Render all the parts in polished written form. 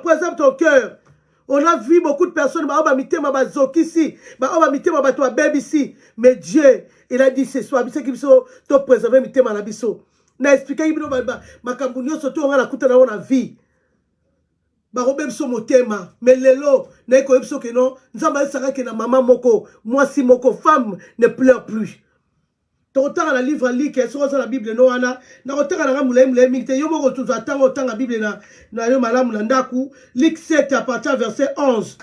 Présente ton cœur. On a vu beaucoup de personnes, mais Dieu, il a dit ce soir, il a préservé mi tema na biso. Na expliqué ibino makambu nyonso to ngala kuta na vie. Ba robe biso motema, mais lelo na ko biso ke non, nzamba esaka ke na maman moko, moi si moko femme ne pleure plus. To otanga na livre li ke so la Bible no wana, na otanga na ngamula mingte yo moko tu atanga otanga Bible na yo malamu na ndaku, Luc 7 à partir verset 11.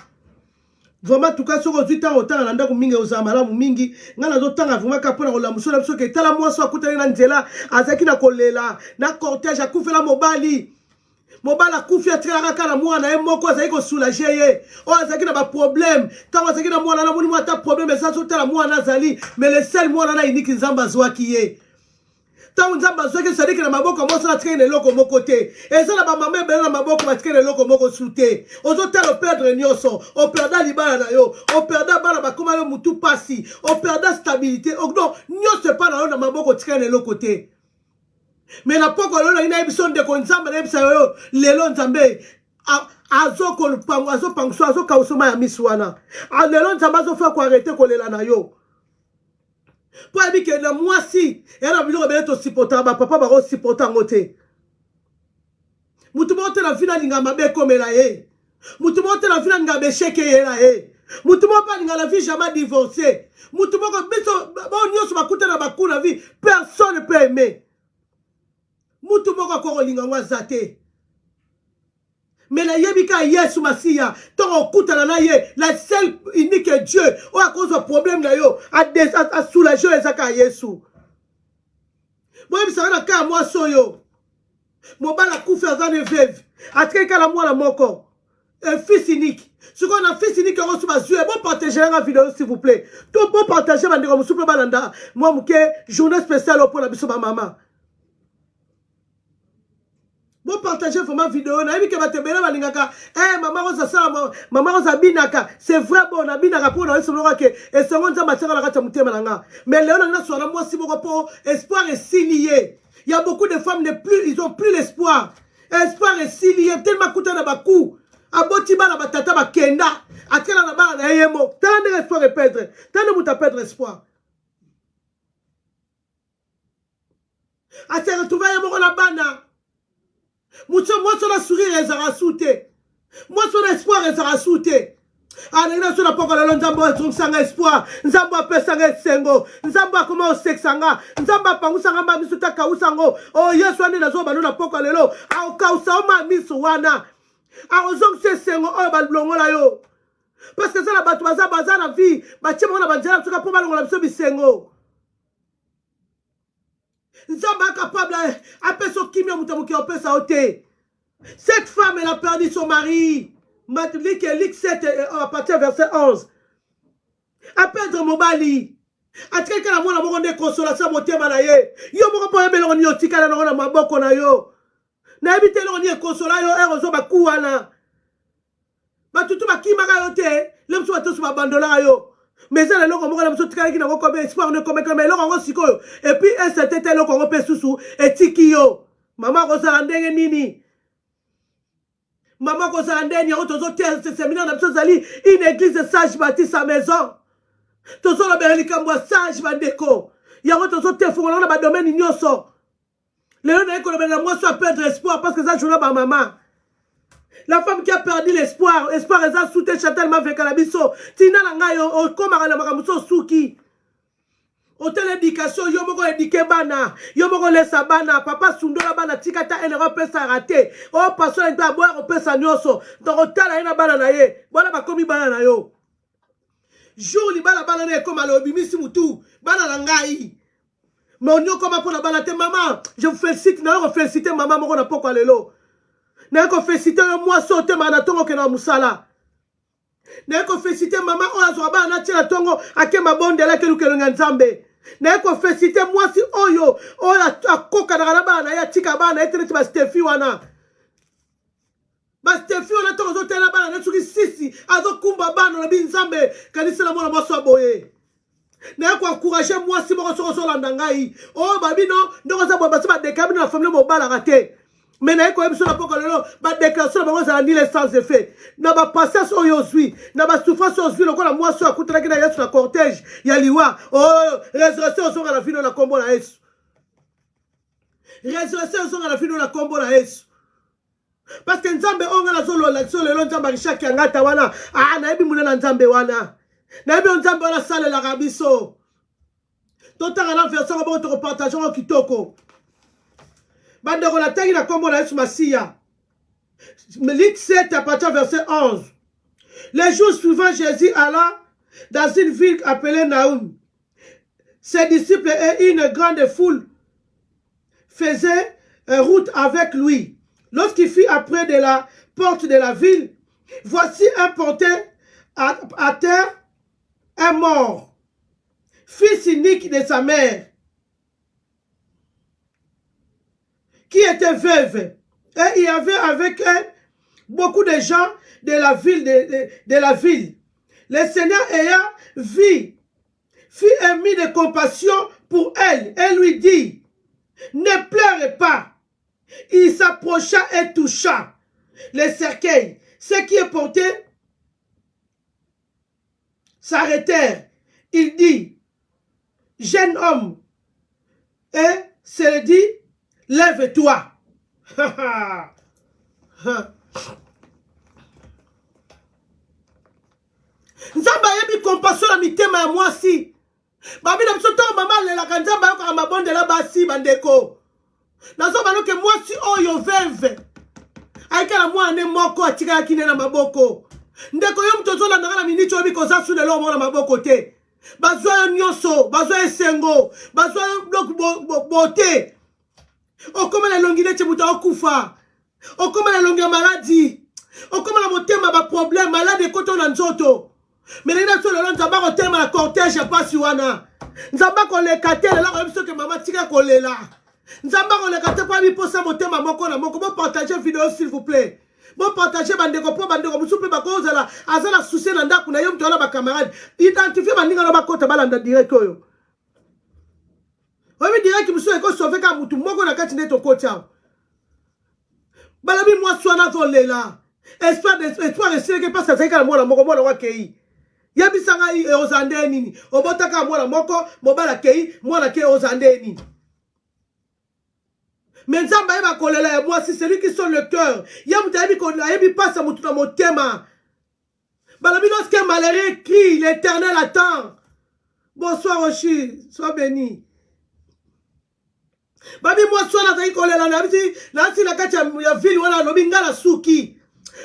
Vraiment tout cas sur autant autant na ndaku mingi ozamala mingi ngana zotanga vraiment kapona ko la musona biso ke tala mwaso akutana na nzela azaki na kolela na cortège akufela mobali akufi atraka kana mwana ye moko azaki ko soulager ye o azaki na ba problème tant azaki na mwana na moni mwa ta problème ça sotala mwana azali mais le seul mwana na iniki nzamba zwaki ye tant nzamba zwaki sadiki na maboko mwaso na traîne loko moko te eza na ba mama bela na maboko ba traîne loko moko souté ozotala perdre nyoso o perda libala na yo o perda bana ba koma yo mutu pasi o perda stabilité o non nyoso pas na yo na maboko traîne loko te. Mais la poko lolo ina ebiso de konzamba na ebisa yo lelo nzambe azoko lupango azopangso azokawusoma ya miswana lelo nzambe azofa ko arrêter kolela na yo po ebike na mwasi yana biloko bele to supporter ba papa ba ko supporter ngote mutu mote na vina linga mabe komela ye mutu mote na vina linga besheke ye la ye mutu mo pa linga la vie jamais divorcé mutu mo ko biso ba nyoso bakuta na bakuna vie personne ne peut aimer. Mutu moko ko linga ngwaza te. Mais la yebika Yesu Masiya, ton okutana na ye, la seule unique Dieu, ou à cause de problème na yo, a soulager ezaka Yesu. Moi bisaka na ka moi soyo. Mobala kufa za ne veuve. Atreka la mwana moko. Un fils unique. Ce qu'on a fils unique on se bazue, bon partager la vidéo s'il vous plaît. Tout bon partager bandeko musupe balanda. Moi muke journée spéciale pour la biso maman. Bon partager vraiment vidéo na yebi ke batebela balingaka maman roza sala maman roza binaka c'est vrai bon na binaka pour na solo ke et seconde za matanga la kata mutema nanga mais léon na sola moi si boko pour espoir est si lié. Il y a beaucoup de femmes ils ont plus l'espoir. Espoir est si lié tellement kuta na baku aboti bana batata bakenda akela na bana na yemo tande espoir est perdre tande muta perdre espoir ate retrouver yemo na bana. Moi, sur la sourire, elle sera soutée. Moi, sur l'espoir, elle sera soutée. Ah, il y a sur la porte, elle a un espoir. Nzamba pe sanga sengo. Nzamba comment sexanga. Nzamba pangu sanga ma misuta kausango. Oh, yes, one na zo balu na porte lelo. Ah, kausa ma misuwana. Ah, ozong se sengo oh balongo la yo. Parce que ça la batu baza na vie. Ba tchema na banjela tuka po balongo la biso bisengo. Nzamba capable à son kimia mutamuki on peut sauter. Cette femme elle a perdu son mari. Luc 7 à partir verset 11. A perdre mobali. A quelqu'un la mona moko de consolation motema na ye. Yo moko po yebelo ni otika na na maboko na yo. Na ebite lo ni consola yo erozo ba kuwana. Ba tutu ba kimaka yo te, lemso ba tosu ba bandola yo. Mais ça, le logo, on a besoin de comme espoir, ne comme le logo, siko. Et puis, c'était le logo, on peut sous et tikio. Maman, on s'en a nini. Maman, on s'en a nini. On s'en a ce séminaire, on a besoin d'aller une église sage bâtie sa maison. Tout ça, on a besoin de sage bandeko. Il y a autre chose, on a un domaine ignoso. Le lieu qu'on a besoin de moi, soit perdre espoir parce que ça, je n'ai pas maman. La femme qui a perdu l'espoir, espoir est à soutenir Chantal Maveka la biso. Tina langayo, comme à la maramuso souki. Hôtel éducation, yo moko éduqué bana, yo moko laissa bana, papa sundola bana, tikata elle repère sa raté. Oh, passion est à boire, on peut sa nyoso. Donc, hôtel a une bana na ye. Voilà ma komi bana na yo. Jour li bana bana na comme à l'obimisi mutu, bana langai. Mais on y comme pour la bana te maman. Je vous félicite, non, féliciter maman, moko na poko alelo. N'a qu'on féliciter moi sauter manatongo que na musala. N'a qu'on féliciter maman on a zoba na tira tongo ake mabonde la que nous que nzambe. N'a qu'on féliciter moi si oyo o la koka na bana ya tika bana etre ba Stefi wana. Ba Stefi wana tongo zote na bana na tuki sisi azo kumba bana na binzambe kanisa la mona boso boye. N'a qu'on encourager moi si moko so landanga yi. Oh babino ndoko za baba ba dekabina na famille mo bala raté. Mais na eko ebiso na poko lelo ba déclaration na bango za ni les sans effet na ba passage oyo zui na ba souffrance oyo zui lokola mwasi akutana kina Yesu na cortège ya liwa oh résurrection zonga na vino na kombo na Yesu résurrection zonga na vino na kombo na Yesu parce que nzambe onga na zolo la zolo lelo nzambe rishaki ngata wana na ebi munena nzambe wana na ebi nzambe wana sale la rabiso totanga na version ko to partager ko kitoko bandeko na tangi na kombo na Yesu Masiya Luc 7 à partir verset 11. Les jours suivants, Jésus alla dans une ville appelée Naoum. Ses disciples et une grande foule faisaient route avec lui. Lorsqu'il fut après de la porte de la ville, voici un porté à terre, un mort, fils unique de sa mère, qui était veuve. Et il y avait avec elle beaucoup de gens de la ville. Le Seigneur ayant vu, fit émis de compassion pour elle et lui dit, ne pleurez pas. Il s'approcha et toucha les cercueils. Ceux qui est porté s'arrêtèrent. Il dit, jeune homme, et se dit, lève-toi. Nzamba yebi compassion na mitema ya mwasi. Babi na biso to mama lela ka nzamba yoko mabonde la basi bandeko. Nazo banoke mwasi oyo veve. Aikala mwana moko atika kine na maboko. Ndeko yo mtozola na minicho yebi koza su lelo mona maboko te. Bazwa nyoso, bazwa esengo, bazwa blok bote. Okoma na longile chebuta okufa. Okoma na longi maladie. Okoma na motema ba problème malade koto na nzoto. Mais na so lelo nzamba ko tema na cortège pasi wana. Nzamba ko le katela la ko biso ke mama tika ko lela. Nzamba ko le katela pa bi posa motema moko na moko. Bon partager vidéo s'il vous plaît. Bon partager bandeko po bandeko musupe ba ko zala azala souci na ndaku na yo mto na ba camarade. Identifier bandinga na ba kota balanda direct oyo. Obi direct musu eko sauver ka mutu moko na kati neto kota. Balabi moi swana volela. Espoir esi ke pasa zeka mwana moko mwana wa kei. Yabisanga e ozande nini. Obotaka mwana moko mobala kei mwana ke ozande nini. Mais nzamba yeba kolela ya moi si celui qui sonne le cœur. Yamuta yebi kolela yebi pasa mutu na motema. Balabi lorsque malheureux crie l'Éternel attend. Bonsoir Oshi, sois béni. Babi moi swana zai kolela na bisi na si la kati ya ville wana lobi ngala suki.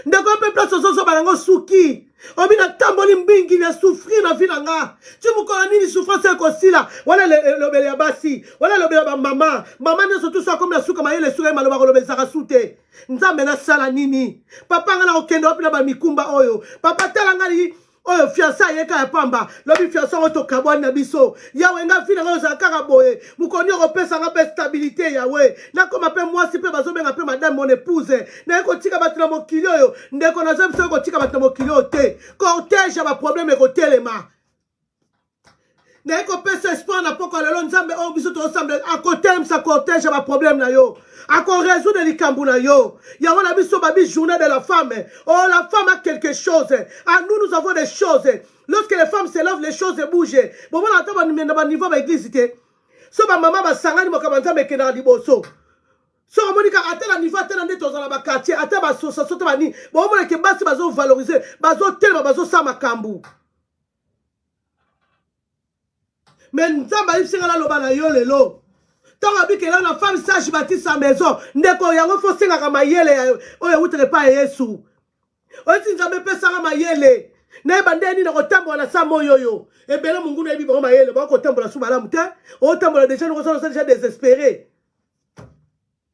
Ndeko pe place soso balango suki. Obi na tamboli mbingi na souffrir na vie nga. Tu mukola nini souffrance ko sila. Wala lobele ya basi, wala lobele ba mama. Mama ne surtout ça comme la suka mayele suka maloba ko lobele saka sute. Nzambe na sala nini? Papa ngala okendo opi na ba mikumba oyo. Papa tala ngali oyo fiança yeka ya pamba lobi fiança oto kabwani na biso yawe nga fina nga za kaka boye mukoni opesa nga pe stabilité yawe na koma pe mwasi pe bazobenga pe madame mon épouse na eko tika batna mokili oyo ndeko na zemso eko tika batna mokili te cortège ba problème eko telema na eko pesa espoir na poko lelo nzambe o biso to ensemble à côté sa cortège ba problème na yo à qu'on résout de likambu na yo ya wana biso babi journée de la femme oh la femme a quelque chose à nous avons des choses lorsque les femmes se lèvent les choses bougent bon voilà attends ba niveau ba église té so ba maman ba sangani mo kabanza me kena liboso so monika atela niveau atela ndeto za ba quartier atela ba soso to ba ni bon mo ke basi bazo valoriser bazo telema bazo sa makambu. Mais nzamba isinga la loba na yo lelo. Tant que la femme sage bâtit sa maison, ndeko yango fo singa ka mayele oyo utere pa Yesu. Oti nzambe pesa ka mayele. Na bandeni na kotambola na sa moyoyo. Ebele mungu na bibo mayele ba ko tambola su malamu te. O tambola déjà nous sommes déjà désespérés.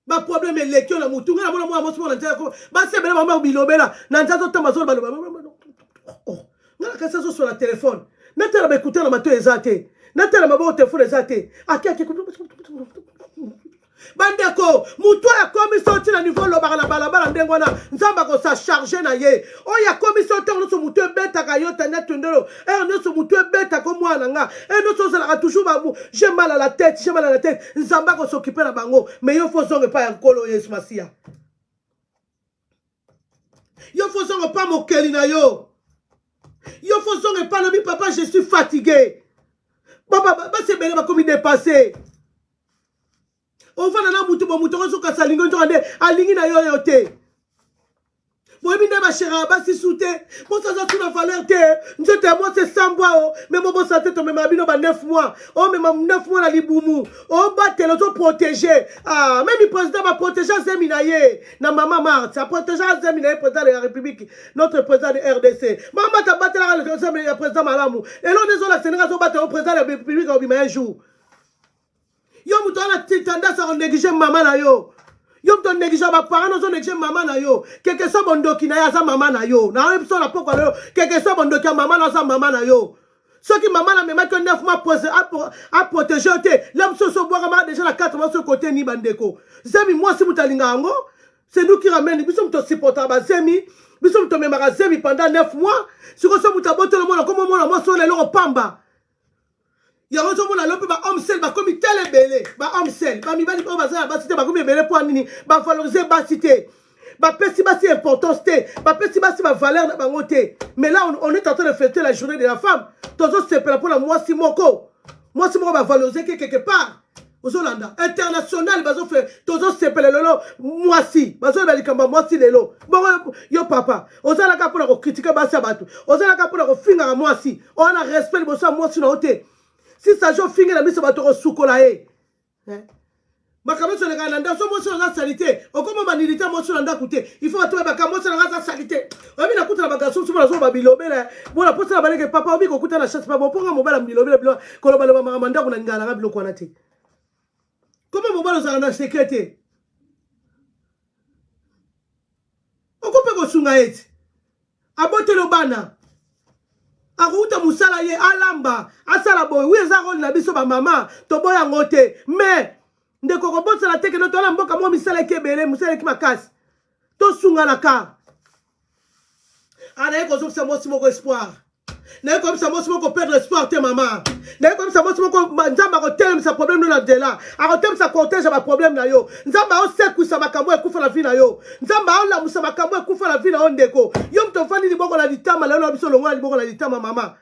Ba problème lekio na mutu ngana mona mo mo na nzako. Ba se bele mama bilobela na nzazo tamazo ba. Oh. Ngana kasa so sur la téléphone. Na tela ba écouter na mato ezate. Natala mabo téléphone ezate. Aki bandeko muto ya commission ti na niveau lobaka na balabala ndenge wana nzamba ko sa charger na ye o ya commission te no so muto betaka yo tanya tondelo no so muto beta ko mwana nga no so sala toujours ba j'ai mal à la tête nzamba ko s'occuper na bango mais yo faut zonge pa ya nkolo Yesu Masia yo faut zonge pa mokeli na yo faut zonge pa na mi papa je suis fatigué baba c'est belle ba comme dépassé. On va dans mutu bo mutu ko ka salingo ndande alingi na yo yote. Bo ebinde ba chera ba si soute. Bon ça tout na valeur te. Njote moi c'est 100 bois mais bon santé to même abino ba 9 mois. Oh mais 9 mois na libumu. Oh ba te lo protéger. Ah même le président va protéger Zeminaye. Na maman Marthe, ça protéger Zeminaye président de la République, notre président de RDC. Maman ta battre le président Malamu. Et l'on est la Sénégal so battre le président de la République au un jour. Yo muto na tendance à négliger maman na yo. Yo muto négliger ba parents no négliger maman na yo. Quelque soit bondoki na ya sa maman na yo. Na même so la poko yo. Quelque soit bondoki maman na sa maman na yo. Ce qui maman na même que 9 mois à protéger te. L'homme so boire déjà la 4 mois sur côté ni bandeko. Zemi moi si mutalinga ngo, c'est nous qui ramène biso muto supporter ba zemi. Biso muto memara zemi pendant 9 mois. Si ko so mutaboto le monde comme moi so le lo pamba. Il y a un jour où on a l'homme homme seul, comme tel est belé, homme seul, mi bali pas bazar, ba cité, comme belé pour nini, ba valoriser ba cité, ba pesi ba si importance té, ba pesi ba si ba valeur na bangoté. Mais là on est en train de fêter la journée de la femme. Tozo c'est pour la moi si moko ba valoriser quelque part. Aux Hollanda international bazo fait tozo c'est pour le lolo moi si bazo bali kamba moi si lelo. Bon yo papa, ozala ka pour la critiquer ba sa batu. Ozala ka pour la finga moi si. On a respect bo sa moi si na oté. Si ça joue finir la mise sur votre soukolae. Ma caméra sur les gars, on sur la salité. Au comment manilité, moi sur la coûté. Il faut trouver ma caméra sur la salité. On a mis la coûte à la bagage sur la zone babilobé. Bon, la poste à la balai, papa, on dit qu'on coûte à la chasse, pas bon pour un mobile à bilobé, qu'on a le mamanda ou l'angala, le quanati. Comment mon bal a sécurité? On coupe au sungaet. Abote le bana. Arouta musala ye alamba asala boy oui ezarol na biso ba mama to boya ngote mais ndeko ko botsa la teke no to la mboka mo misala kebele musala ki makasi to sunga na ka ana eko zo sa mo simo ko espoir na eko sa mo simo ko perdre espoir te mama na eko sa mo simo ko nzamba ko telem sa problème no na dela a ko telem sa cortège ba problème na yo nzamba o seku sa makambo e kufa la vie na yo nzamba o la musa makambo e kufa la vie na ondeko yo mto fani liboko la ditama la no biso longa liboko la ditama mama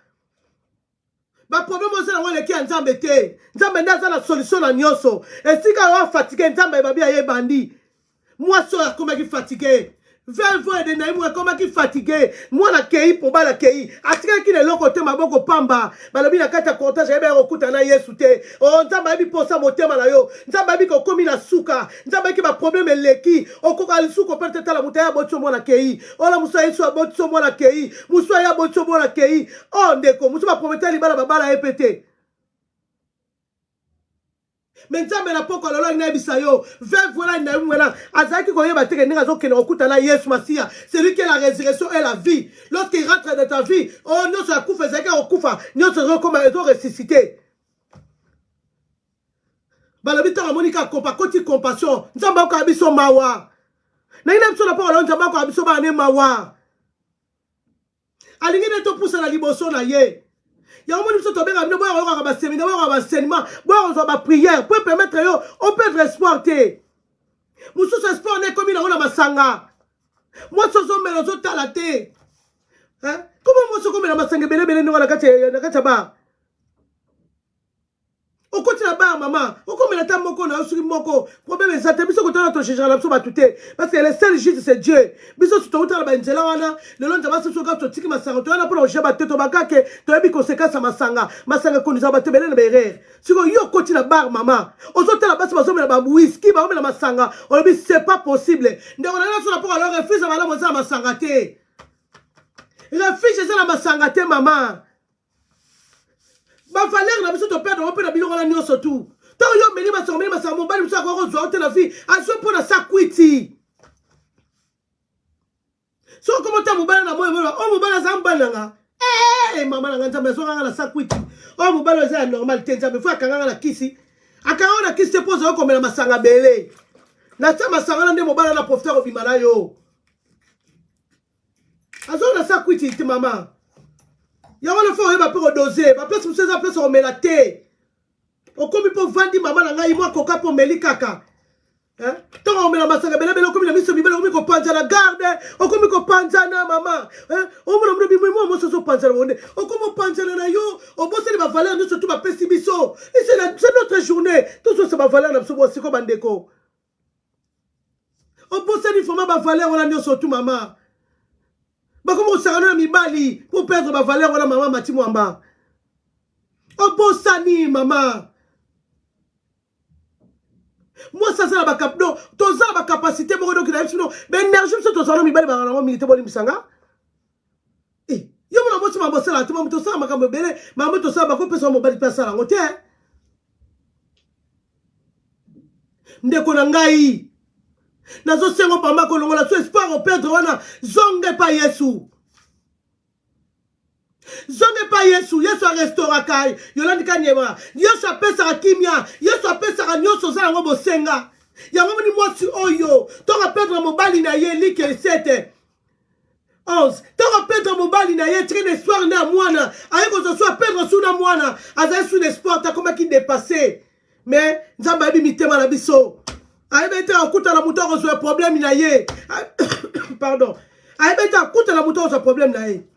ba problème o sala wale ki nzambe te nzambe ndaza la solution na nyoso esika wa fatigué nzambe ba bia ye bandi moi so ya koma ki fatigué 20 fois de naïmou comment qui fatigué moi la kei pour ba la kei atika ki le loko te maboko pamba balobi na kata comptage ebe okuta na Yesu te o nzamba bi posa motema na yo nzamba bi ko komi na suka nzamba ki ba problème leki okoka lisuko perte tala mutaya botso mo na kei ola musa Yesu botso mo na kei musa ya botso mo na kei o ndeko musa ba promettre libala babala epete. Maintenant, mais la poko lolo ina bisayo. Vers voilà ina mwela. Azaki ko yeba teke ninga zo kene okuta na Yesu Masia. C'est lui qui est la résurrection et la vie. Lorsqu'il rentre dans ta vie, oh non ça kufa zaka okufa, non ça comme ils ont ressuscité. Balabita Monica compa koti compassion. Nzamba ko abiso mawa. Na ina biso na poko lolo nzamba ko abiso ba ne mawa. Alingi ne to pousse na liboso na ye. Il y a un moment où tu as besoin de un séminaire, un enseignement, une prière pour permettre on peut être espoiré. Mon sous espoir n'est comme il a un masanga. Moi, ce sont mes autres talatés. Comment moi, ce comme il a masanga, belé, nous, la kachaba. Au côté là-bas, maman, au comme il a ta moko, na usuri moko, problème ça, t'es biso que t'as ton changement là, ça tout parce que le seul juste c'est Dieu. Biso tu t'as la benzela wana, le long de ma soso quand tu tiki masanga, tu as la pour le jaba tête au bakake, tu as mis conséquence à masanga qu'on nous a battu belé na berre. Si on yo côté là-bas, maman, aux autres là-bas, c'est pas ça, mais whisky, bah on met la masanga, on dit c'est pas possible. Donc on a là sur la pour alors refuse à madame ça masanga té. Refuse ça la masanga té maman. Ma valeur na biso to perdre on peut na biloko la nyo surtout tant yo meli ma so mobali biso ko zo te la vie a so pour na sakwiti so comment ta mobali na moyo o mobali za mbala nga mama na nganta meso nga na sakwiti o mobali za normal te nzambe faut akanga na kisi akanga na kisi pose yo komela masanga belé na tia masanga nde mobala na profiter ko bimala yo azo na sa kwiti ti mama ya wana fo yeba pe ko doser ba place mseza place ko mela te okomi po vandi mama na ngai mo koka po meli kaka tant on met la massacre bela bela okomi na miso bibela okomi ko panza na garde okomi ko panza na mama omo na mbi mo so panza na onde okomo panza na yo obosse ni ba valeur nous surtout ba pesi biso et c'est notre journée tout ça ba valeur na biso bo siko bandeko obosse ni foma ba valeur wana nyo surtout mama ba komo sarana na mibali pour perdre ba valeur wana mama mati mwamba obosse ni mama. Moi ça c'est la capacité to ça la capacité beaucoup donc il sinon ben énergie c'est to ça mi bali ba na milité boli misanga eh yo mo na mo ma bossa la to mo to ça ma kambe bele ma mo to ça ba ko pesa mo bali pesa la ngote ndeko na ngai nazo sengo pamba ko longola so espoir au perdre wana zonge pa Yesu zonge pa Yesu Yesu a restaura kai yolandi kanyeba Yesu apesa kimia Yesu apesa nyoso za ngo bosenga yango ni mwasi oyo to rapedra mobali na ye like 7 11 to rapedra mobali na ye train espoir na mwana ayeko zo so apedra suna mwana aza sous l'espoir ta comme qui dépasser mais nzamba bi mitema na biso ayebete akuta na muto ko so problème na ye pardon ayebete akuta na muto ko so problème na ye.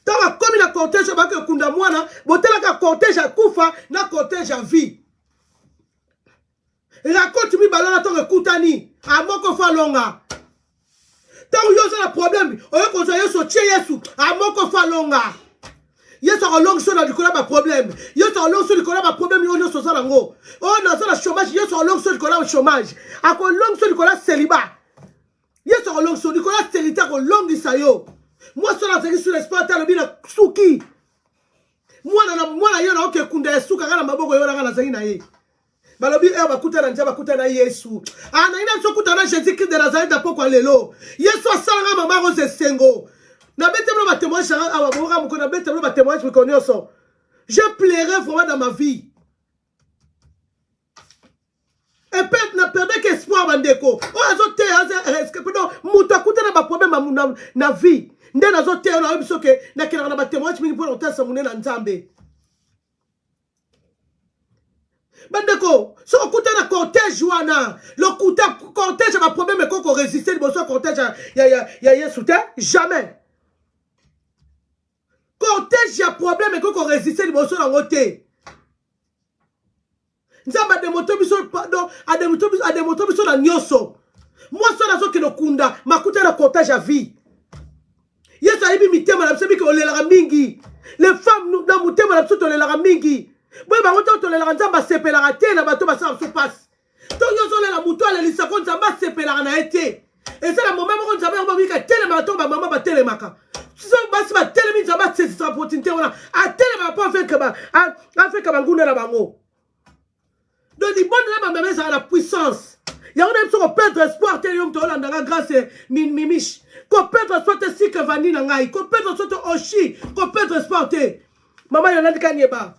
Tant comme la cortège ba ke kunda mwana botela ka cortège à kufa na cortège à vie raconte mi balana to kutani a moko fa longa tant yo ça le problème oyo ko zo yeso tie yesu a moko fa longa yeso a longue so na dikola ba problème yeso a longue so dikola ba problème yo so ça ngo oh na ça le chômage yeso a longue so dikola chômage a ko longue so dikola célibat yeso a longue so dikola stérilité ko longue isayo. Moi, cela c'est sur l'espoir de la souki. Moi, na yo na oke kunda suka kana maboko yo na zai na ye. Balobi e bakuta na njaba kuta na Yesu. Na ina so kuta na Jésus Christ de Nazareth da poko lelo. Yesu asala mama rose sengo. Na bete blo ba témoignage awa boka mko na bete blo ba témoignage me connaissons. Je plairai vraiment dans ma vie. Et peut na perdre qu'espoir bandeko. O azote aze pardon muta kuta na ba problème na vie. Nde nazo teo na biso ke na kena na batémoignage mingi pour otasa munena nzambe bandeko so okuta na cortège wana le kuta cortège ba problème ko ko résister liboso cortège ya Yesu te jamais cortège ya problème ko ko résister liboso na ngote nzamba de moto biso pardon a moto biso na nyoso moi so nazo ke no kunda makuta na cortège à vie. Yes, I be mitema la psebi ko lela mingi. Les femmes nous dans mutema la psebi lela mingi. Boy ba ngoto to lela nzamba sepela raté na bato ba sa so passe. To yo zo lela muto ala lisa ko nzamba sepela na été. Et c'est la moment ko nzamba ba bika tele ma to ba mama ba tele maka. So ba si ba tele mi nzamba c'est sa opportunité ona. A tele ma pas fait que ba fait que ba nguna na bango. Donc di bonne la ba meme la puissance. Ya on aime so perdre espoir tele yom to la ndanga grâce mimish. Ko perdre soit si que vani na ngai ko perdre soit oshi ko perdre sporté mama yolandi kanyeba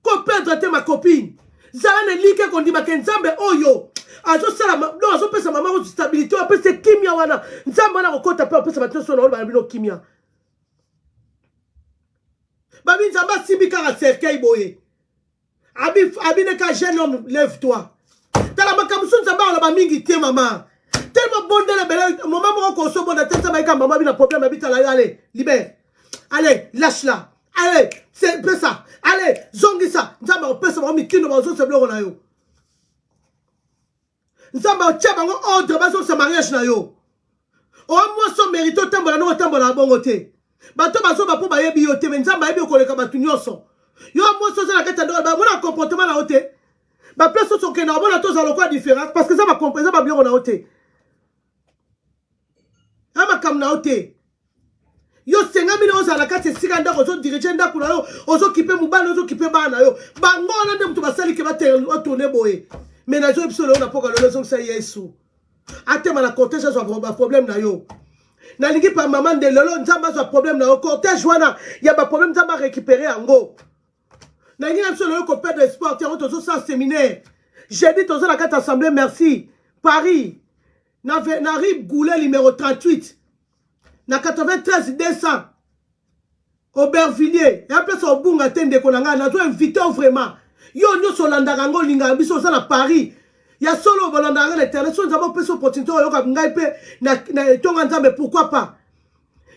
ko perdre te ma copine zala ne like ko ndima ke nzambe oyo azo sala no azo pesa mama ko stabilité o pesa kimia wana nzambe na ko kota pe pesa bato so na ba bino kimia babi nzamba sibika ka cercueil boye abi ne ka jeune homme lève toi tala makamsu nzamba la ba mingi te mama. Tellement bon de la belle, maman m'a consommé bon de tête, ça m'a dit maman a un problème, habite à la allez, libère, allez, lâche-la, allez, c'est peu ça, allez, zongi ça, nous avons peu ça, on mis qui nous avons ce bloc na yo. Nous avons tiens bango ordre, baso ce mariage na yo. O moi son mérite tambola no tambola bongote. Bato baso ba po ba yebi yo te, mais nous avons yebi ko le kabatu nyoso. Yo moi so ça la kata ba mon comportement na hote. Ba place so ke na bona to za lokwa différence parce que ça va comprendre ba bien on a hote. Ama kam na ote yo senga mina oza la kati sika ndako zo diriger ndako na yo ozo kipe mubana ozo kipe bana yo bango na ndem to basali ke ba tourner boye mais na zo episode on a poka le zo sa Yesu atema na cortège zo ba problème na yo na lingi pa maman de lelo nzamba zo problème na yo cortège wana ya ba problème nzamba récupérer ango Nangi na biso ko perdre espoir tiens tozo sans séminaire. J'ai dit tozo la carte assemblée merci. Paris. Na rue Goulet numéro 38. Na 93 200. Aubervilliers. Et après ça au bunga tende konanga na zo invité vraiment. Yo nyoso landaka ngo linga biso ça na Paris. Ya solo bolanda l'éternel so nzabo peso opportunité yo ka ngai pe na tonga nzambe pourquoi pas.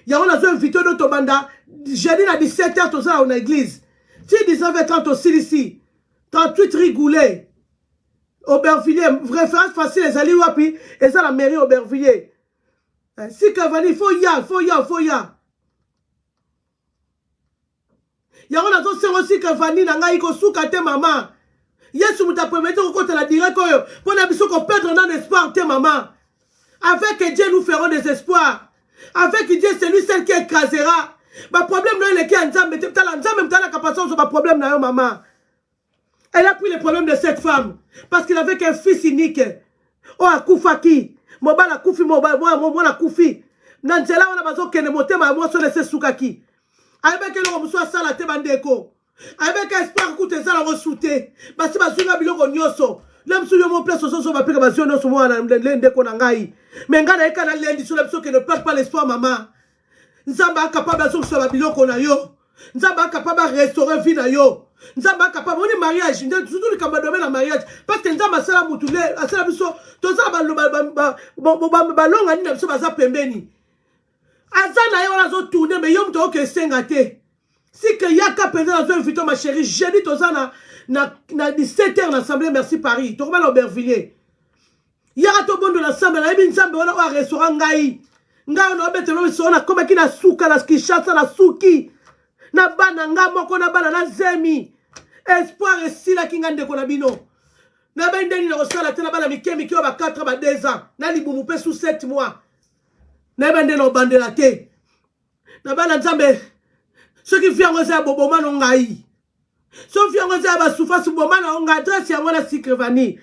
Ya on a zo invité d'autres banda. Jeudi à 17h tout ça dans l'église. Si 19h30 aussi ici. 38 rue Goulet. Aubervilliers, référence facile, les alliés wapi, et ça la mairie Aubervilliers. Si Cavani, faut y. Ya on a aussi Cavani, n'a iko souka te maman. Yesu muta permettre au côté la direct koyo. Pour na biso ko perdre dans l'espoir te maman. Avec Dieu nous ferons des espoirs. Avec Dieu c'est lui seul qui écrasera. Ma problème non il est qui nzambe te tala nzambe mtala capacité sur ma problème na yo maman. Elle a pris le problème de cette femme. Parce qu'il avait qu'un fils unique. Oh, Akoufaki. Mobala Koufi, moi la Koufi. Nanzela, on a besoin qu'elle monte, ma moi, sur les Soukaki. Avec elle, on soit ça, la Tebandeko. Avec espoir, écoutez ça, la ressoute. Parce que ma soeur a bilo nyoso. L'homme sur mon place, on va payer ma soeur, non, sur moi, l'endeko nangai. Mais ngana eka na lendi sur la personne qui ne perd pas l'espoir, maman. Nzamba capable de sur la bilo qu'on a yo. Nzamba capable de restaurer vie na yo. Nzamba capable de mariage, surtout le camarade de la mariage. Parce que Nzamba sala mutule, asala biso, to za balonga ni na biso baza pembeni. Azana yo la zo tourner mais yo mto ke sengate. Si que yaka pendant la zo invito ma chérie, j'ai dit to za na 17h l'assemblée merci Paris. To koma l'Aubervilliers. Yaka to bondo l'assemblée, na bi Nzamba wana wa restaurant ngai. Ngai no betelo biso na koma kina suka la skishasa la suki. Na bana nga moko na bana na zemi espoir esila kinga ndeko na bino na ba ndeni na osala te na bana mikemi ki ba 4 ba 2 ans na libumu pe sous 7 mois na ba ndeno bandela te na bana nzambe ceux qui viennent oza boboma no ngai so viennent oza ba souffrance boboma na nga adresse ya mwana Sikrevani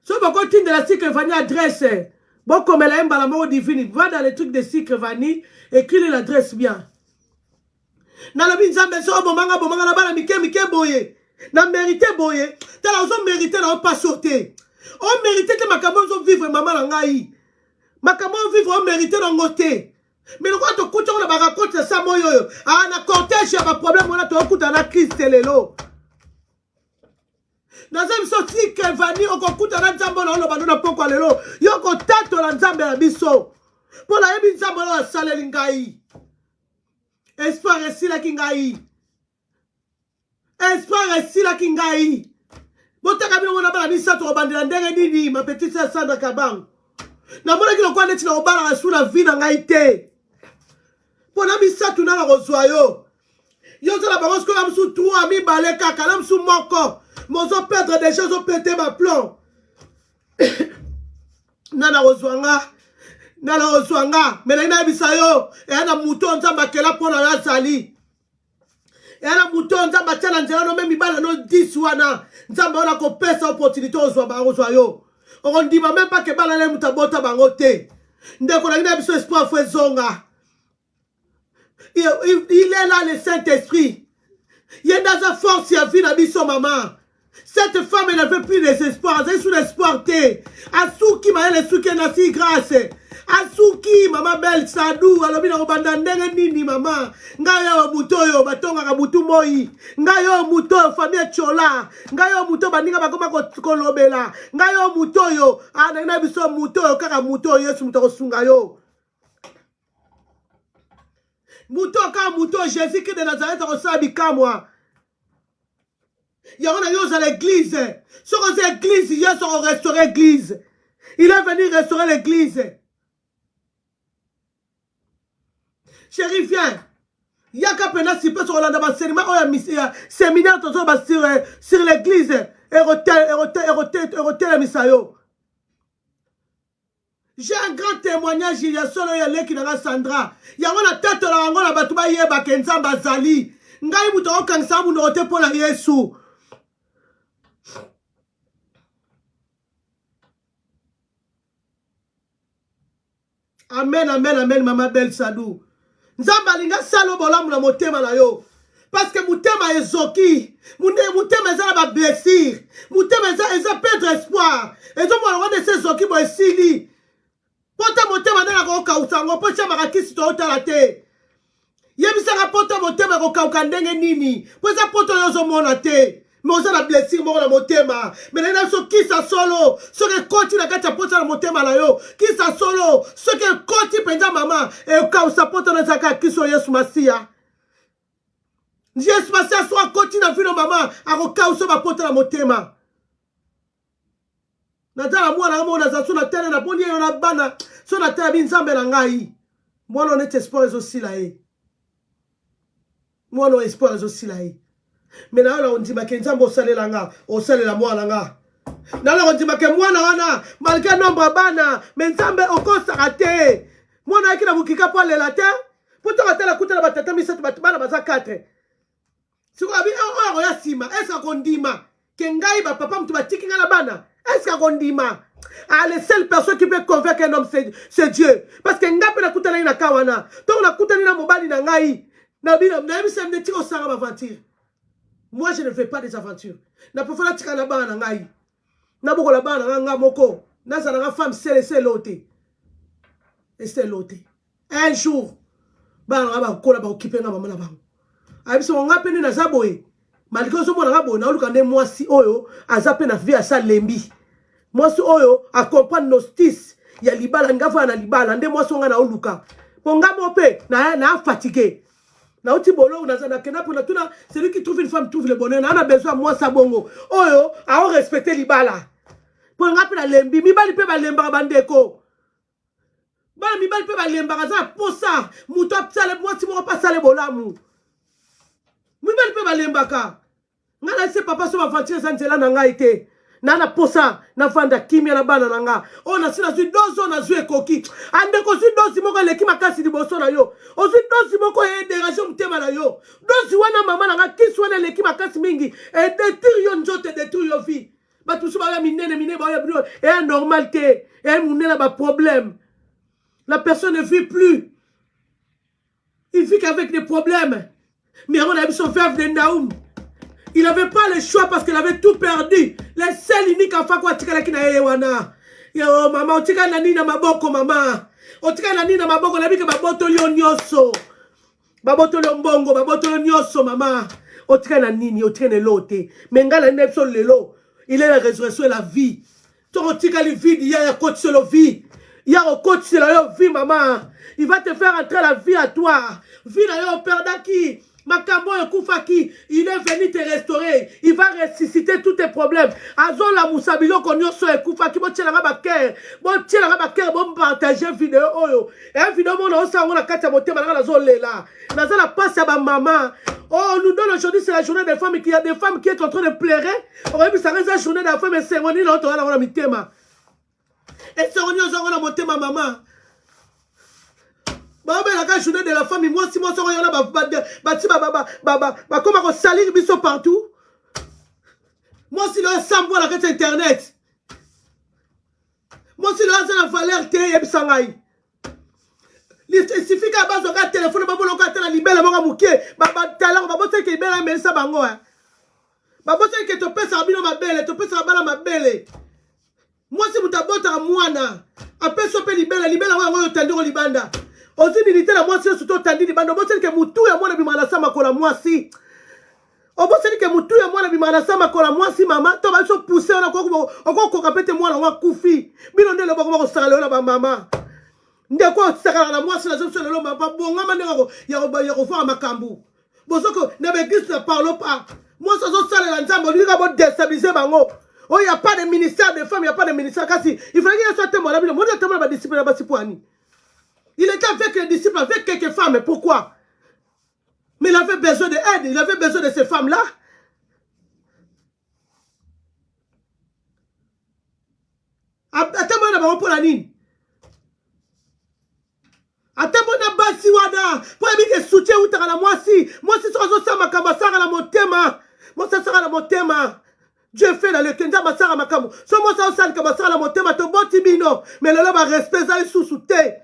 so bako tinde la Sikrevani adresse bon comme la mbala moko divine va dans les trucs de Sikrevani écris l'adresse bien. Na lobi nzambe so bomanga na bana mike boye na mérité boye tala ozo mérité na pas sortir on mérité te makambo ozo vivre maman na ngai makambo vivre on mérité na ngote mais le quoi to kuta na ba raconte ça moyo na cortège ya ba problème on a to kuta na Christ lelo na zemi so Sikrevani o ko kuta na nzambe na bando na poko lelo yo ko tato la nzambe na biso pour la yebi nzambe na saleli ngai. Espoir est la kingai. Espoir est la kingai. Botaka bi mona bala bisa to bandela ndenge nini ma petite sœur Sandra Kabang. Na mona kilo kwa neti na obala sous la vie na ngai te. Pona bisa tu na rozwa yo. Yo za la baros ko la msu 3000 balé kaka la msu moko. Mozo perdre des choses au péter ma plan. Nana rozwanga. Nala oswanga melena bisayo e ana muto nzamba kela pona ya zali e ana muto nzamba tala nzela no memi bala no 10 wana nzamba ona ko pesa opportunité ozwa ba ozwa yo on dit même pas que bala le mutabota bango te ndeko na ngina biso espoir fo zonga il est là le Saint-Esprit il est dans sa force ya vie na biso maman. Cette femme elle ne veut plus des espoirs elle est sous l'espoir te asuki ma elle suki na si grâce Asuki mama belle Sadou alobi na kobanda ndenge nini mama ngayo mutoyo batonga ka butu moi ngayo muto famille chola ngayo muto baninga bakoma kolobela ngayo mutoyo na biso mutoyo kaka mutoyo Yesu muto kosunga yo muto ka muto Jésus qui de Nazareth osala bikamwa yona yo à l'église sur l'église Yesu on restaurer l'église il est venu restaurer l'église. Chérie, viens. Yaka pena si peut sur la séminaire sur l'église et rotel misayo. J'ai un grand témoignage il y a solo ya leki na Sandra. Ya wana tete la ngona batu ba yeba kenzamba zali. Ngai muto okangisa mu rote pour la Yesu. Amen, amen, amen, maman belle Sadou. Nzamba linga salo bolamu na motema na yo. Parce que motema ezoki mutema eza na bablessire mutema eza perdre espoir ezomona wana ese ezoki bo esili pota motema nde nakokausa yango mpo tyamaka kisi tootala te yebisaka pota motema ekokauka ndenge nini mpo eza poto oyo ozomona te me oza na blessire moko na motema me naina biso kisa solo soki ekoti na kati ya pota na motema na yo kisa solo soki ekoti mpenza mama ekausa pota na ezalaka kisi oyo yesu masiya yesu masiya so akoti na vino mama akokausa bapota na motema natala mwana nga mona za so na tele na boni eyo na bana so na tele binzambe na ngai mwana onete espoir ezosila ye mwana oyo espoir ezosila ye me na yo na ondimake nzambe osalela nga osalela mwana nga nala ondimake mwana wana malgré nombre bana me nzambe okosaka te mwana ayaki na mokika po alela te po tonga tala kuta na batata misato bato bana baza 4 sikoyo abi oyo akoya nsima eske akondima ke ngai bapapa moto batiki ngai na bana est-ce qu'Akondima la seule personne qui peut convaincre un homme c'est Dieu parce que nga pe na kutana na kawana donc na kutana na mobali na ngai na bina na bisa mneti ko sanga aventure moi je ne fais pas des aventures na pofana tika na bana na ngai na boko la bana na nga moko na za na femme c'est loté et c'est loté un jour bana ba kola ba occuper na mama na bango abiso nga pe ni na zaboye malgré zo mona ngabo na oluka nde mwasi oyo azape na vie asa lembi mwasi oyo a comprendre nostis ya libala ngafa na libala nde mwasi nga na oluka ponga mope na fatigué na uti bolo na zana kenapo na tuna celui qui trouve une femme trouve le bonheur na a besoin mwasi bongo oyo a respecter libala ponga pe na lembi mibali pe ba lemba bandeko bana mibali pe ba lemba za posa muto apsale mwasi mo pa sale bolamu mibali pe ba lembaka ngana se papa so bafantir za nzela na ngai te na posa na vanda kimia na bana na nga o na sina zwi dozo na zwi ekoki ande ko zwi dozi moko leki makasi liboso na yo o zwi dozi moko e déranger mutema na yo dozi wana mama na nga kisi wana leki makasi mingi e détruire yo nzote détruire yo vie batu so ba minene ba ya bino e normal te e munena ba problème la personne ne vit plus il vit qu'avec des problèmes mais on a vu son frère de Naoum. Il n'avait pas le choix parce qu'il avait tout perdu. Les seuls uniques enfants quoi tika la kina yewana. Yo mama otika nani na maboko mama. Otika nani na maboko na bika baboto lyo nyoso. Baboto lyo mbongo, baboto lyo nyoso mama. Otika na nini, otika ne lote. Mengala nepso lelo. Il est la résurrection et la vie. Ton otika li vie, il y a coach sur la vie. Il y a un coach sur la vie maman. Il va te faire entrer la vie à toi. Vie na yo perda qui Makambo Koufaki, il est venu te restaurer. Il va ressusciter tous tes problèmes. Azon la Moussabilo konyo so Koufaki, bon tiens la baker, bon partager vidéo oyo. Et vidéo mon on s'en a quatre montées malgré la zone là. La zone la passe à ma maman. Oh, on nous donne aujourd'hui c'est la journée des femmes qui y a des femmes qui sont en train de pleurer. On va ça reste la journée des femmes mais c'est on est là on a mitema. Et c'est on y a monté ma maman. La journée de la femme, moi si moi comment on salir biso partout. Moi si le sambo la carte internet. Moi si le la valeur te yebsangai. Il suffit qu'à base de téléphone babo lo kata la libela mo muke baba talent babo te ke bela melisa bango hein. Babo te ke to pesa bino mabele to pesa bala mabele. Moi si mutabota mwana apeso pe libela wa tandiro libanda. Ozi militaire la moitié surtout tandi di bando botseli ke mutu ya mwana bimana sama kola mwasi obotseli ke mutu ya mwana bimana sama kola mwasi mama to ba so pousser on ko kapete mwana wa kufi bino ndelo bako bako sala na ba mama ndeko sala na mwasi na zo lelo mama bonga mandeko ya ko fa makambu bozoko na l'église ne parle pas moi ça zo sala la nzambo lika bo déstabiliser bango oh il y a pas de ministère de femmes il y a pas de ministère kasi il fallait qu'il soit témoin la bino moi témoin ba discipline ba sipoani. Il était avec les disciples, avec quelques femmes. Mais pourquoi? Mais il avait besoin d'aide. Il avait besoin de ces femmes-là. Attends-moi d'abord pour la ligne. Attends-moi d'abord si wada. Pour éviter soutien ou t'as la moisi. Moi si ça ma kamasara la motema. Moi ça sera la motema. Dieu fait dans le Kenda masara makamu. So moi ça aussi kamasara la motema to botibino. Mais le loba respect ça sous-souté.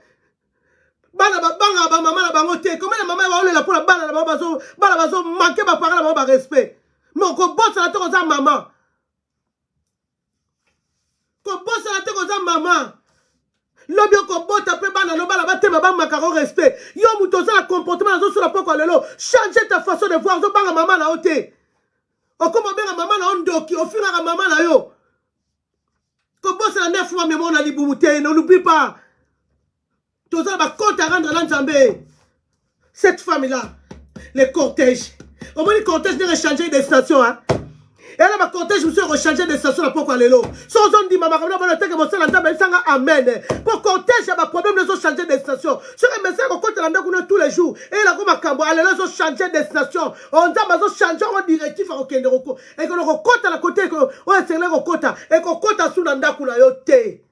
bana babanga ba mama na bango te comment la maman va olela pour la bana na bazo manquer ba parents na ba respect mais ko bossa na te ko za maman ko bossa na te ko za maman lobi ko bota pe bana no bala ba te ba makaro respect yo muto za comportement zo sur la poko lelo changer ta façon de voir zo banga maman na ote o comme benga maman na ondoki o finga maman na yo ko bossa na 9 mois mais mon ali bumute ne l'oublie pas. Tout ça va compte à rendre dans Nzambé. Cette femme-là, les cortèges. Au moins, les cortèges ne changer de station. Hein? Et là, ma cortège, je me suis rechangé de station pour aller là. Sans on dit, maman, on va que mon seul amen. Pour cortège, il y a un problème, ils ont changé de station. Sur un message, on compte là tous les jours. Et là, comme à Cambo, ils ont changé de station. On dit, ils ont changé en directif à Okendoroko. Et qu'on compte à la côté, on est serré au côté. Et qu'on compte à Sounanda Kunayote.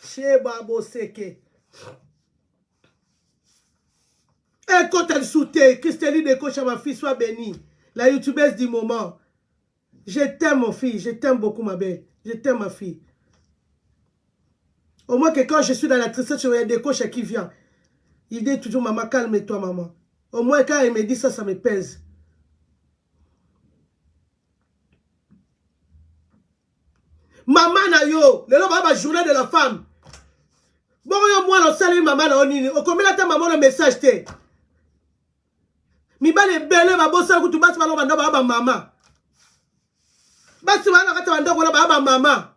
Chez Babo Seke. Et quand elle soutient, Christeline de Kocha, ma fille, soit bénie. La youtubeuse du moment. Je t'aime, mon fille. Je t'aime beaucoup, ma belle. Je t'aime, ma fille. Au moins que quand je suis dans la tristesse, il y a des coachs qui viennent. Il dit toujours, maman, calme-toi, maman. Au moins, quand il me dit ça, ça me pèse. Maman, na yo. Le lendemain, ma journée de la femme. Bon, moi, on salue maman, on combien de temps maman le message t'es? Mi bale belle, ma bosse, tu passes par là, ma maman. Basi wana kata wanda kola ba maman.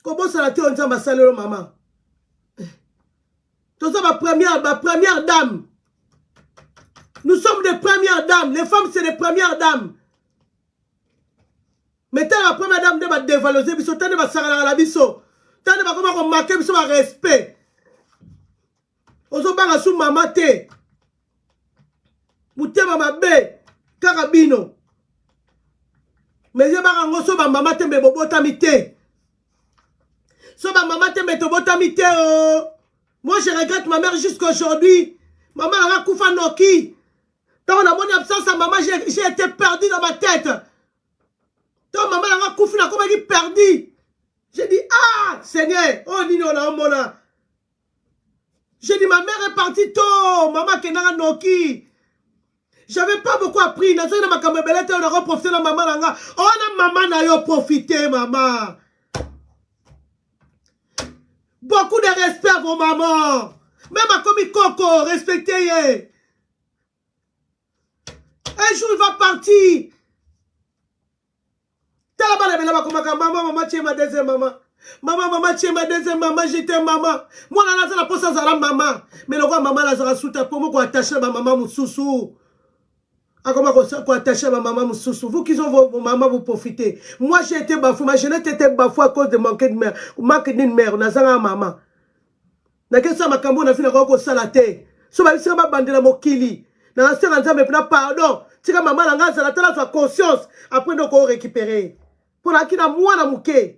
Comment ça la te on ma salero maman? Tout ça ma première dame. Nous sommes des premières dames. Les femmes c'est des premières dames. Mais t'as la première dame de va dévaloriser biso, t'as de va sarala la biso. T'as de va comment marquer biso va respect. Ozo banga sou maman te. Mouté mama be. Carabino. Mais je banga ngoso ba maman te me bobota mité. So ba maman te me tobota mité oh. Moi je regrette ma mère jusqu'à aujourd'hui. Maman a koufa noki. Quand on a mon absence à maman, j'ai été perdu dans ma tête. Quand maman a koufi na comme elle perdu. J'ai dit ah Seigneur, oh Nino na mona. J'ai dit, ma mère est partie tôt. Maman qui n'a noki. J'avais pas beaucoup appris. Dans une ma camébelette, on a profité de maman. On a maman n'a eu profité, maman. Beaucoup de respect à vos mamans. Même à Komi Coco, respectez-les. Un jour, il va partir. Maman, tu es ma deuxième maman. Maman, tu es ma deuxième maman, j'étais maman. Moi, là, la pose à la maman. Mais le roi, maman, là, ça sous ta peau, moi, attacher ma maman, mon sous-sous. Ah, comment qu'on attacher ma maman, mon sous-sous. Vous qui ont vos mamans, vous profitez. Moi, j'ai été bafoué. Ma jeunesse était bafouée à cause de manquer de mère. Manquer d'une mère. On a ça, maman. Na qu'est-ce que ma cambo, on a fait la robe au salaté. So, ma vie, c'est ma bande de la mokili. Na c'est un mais pardon. Si ma maman, la ça la sa conscience. Après, donc, on récupérer. Pour la qui n'a moi, la mouké.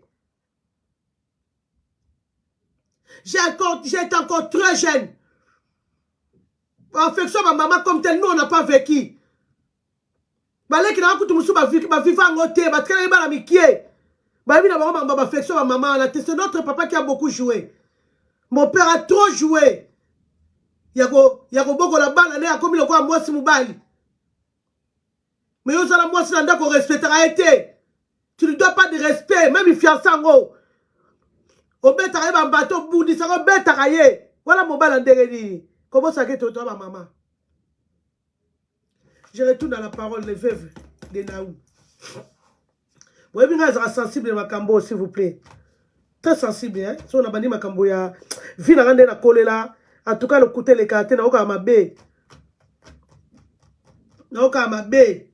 J'ai été encore très jeune. Affection ma maman comme tel, nous on n'a pas vécu. Balé qui n'a pas coûté ma vie en côté, ma très bien amitié. Ma vie n'a pas affection ma maman. C'est notre papa qui a beaucoup joué. Mon père a trop joué. Il y a beaucoup la balle, il y a comme il y a moi si mobile. Mais yo ça moi si l'anda qu'on respectera été. Tu ne dois pas de respect, même il fiance en haut. Au bête arrive en bateau, boudi, ça va bête arriver. Voilà mon bal en dérégli. Comment ça que toi, ma maman? Je retourne dans la parole des veuves de Naou. Vous voyez bien, je suis sensible à ma cambo, s'il vous plaît. Très sensible, hein? Si on a banni ma cambo, il y a vie à rendre la colle là. En tout cas, le côté les cartes, n'a aucun ma bé. N'a aucun ma bé.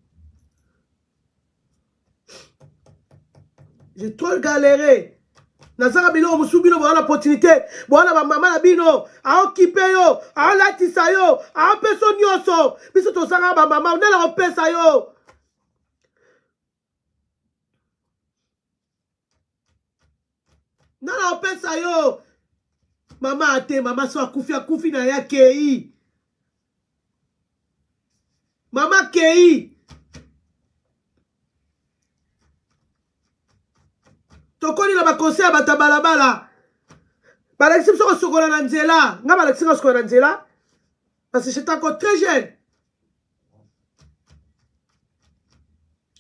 J'ai trop galéré. Nazara bino musubino bona opportunité bona ba mama na bino a occupé yo a latisa yo a peso nyoso biso to sanga ba mama on la opesa yo na la opesa yo mama ate mama so akufi na ya kei mama kei tokoni na ba conseil ba tabalabala balakisi biso kosokola na nzela nga balakisi nga kosokola na nzela parce que j'étais encore très jeune.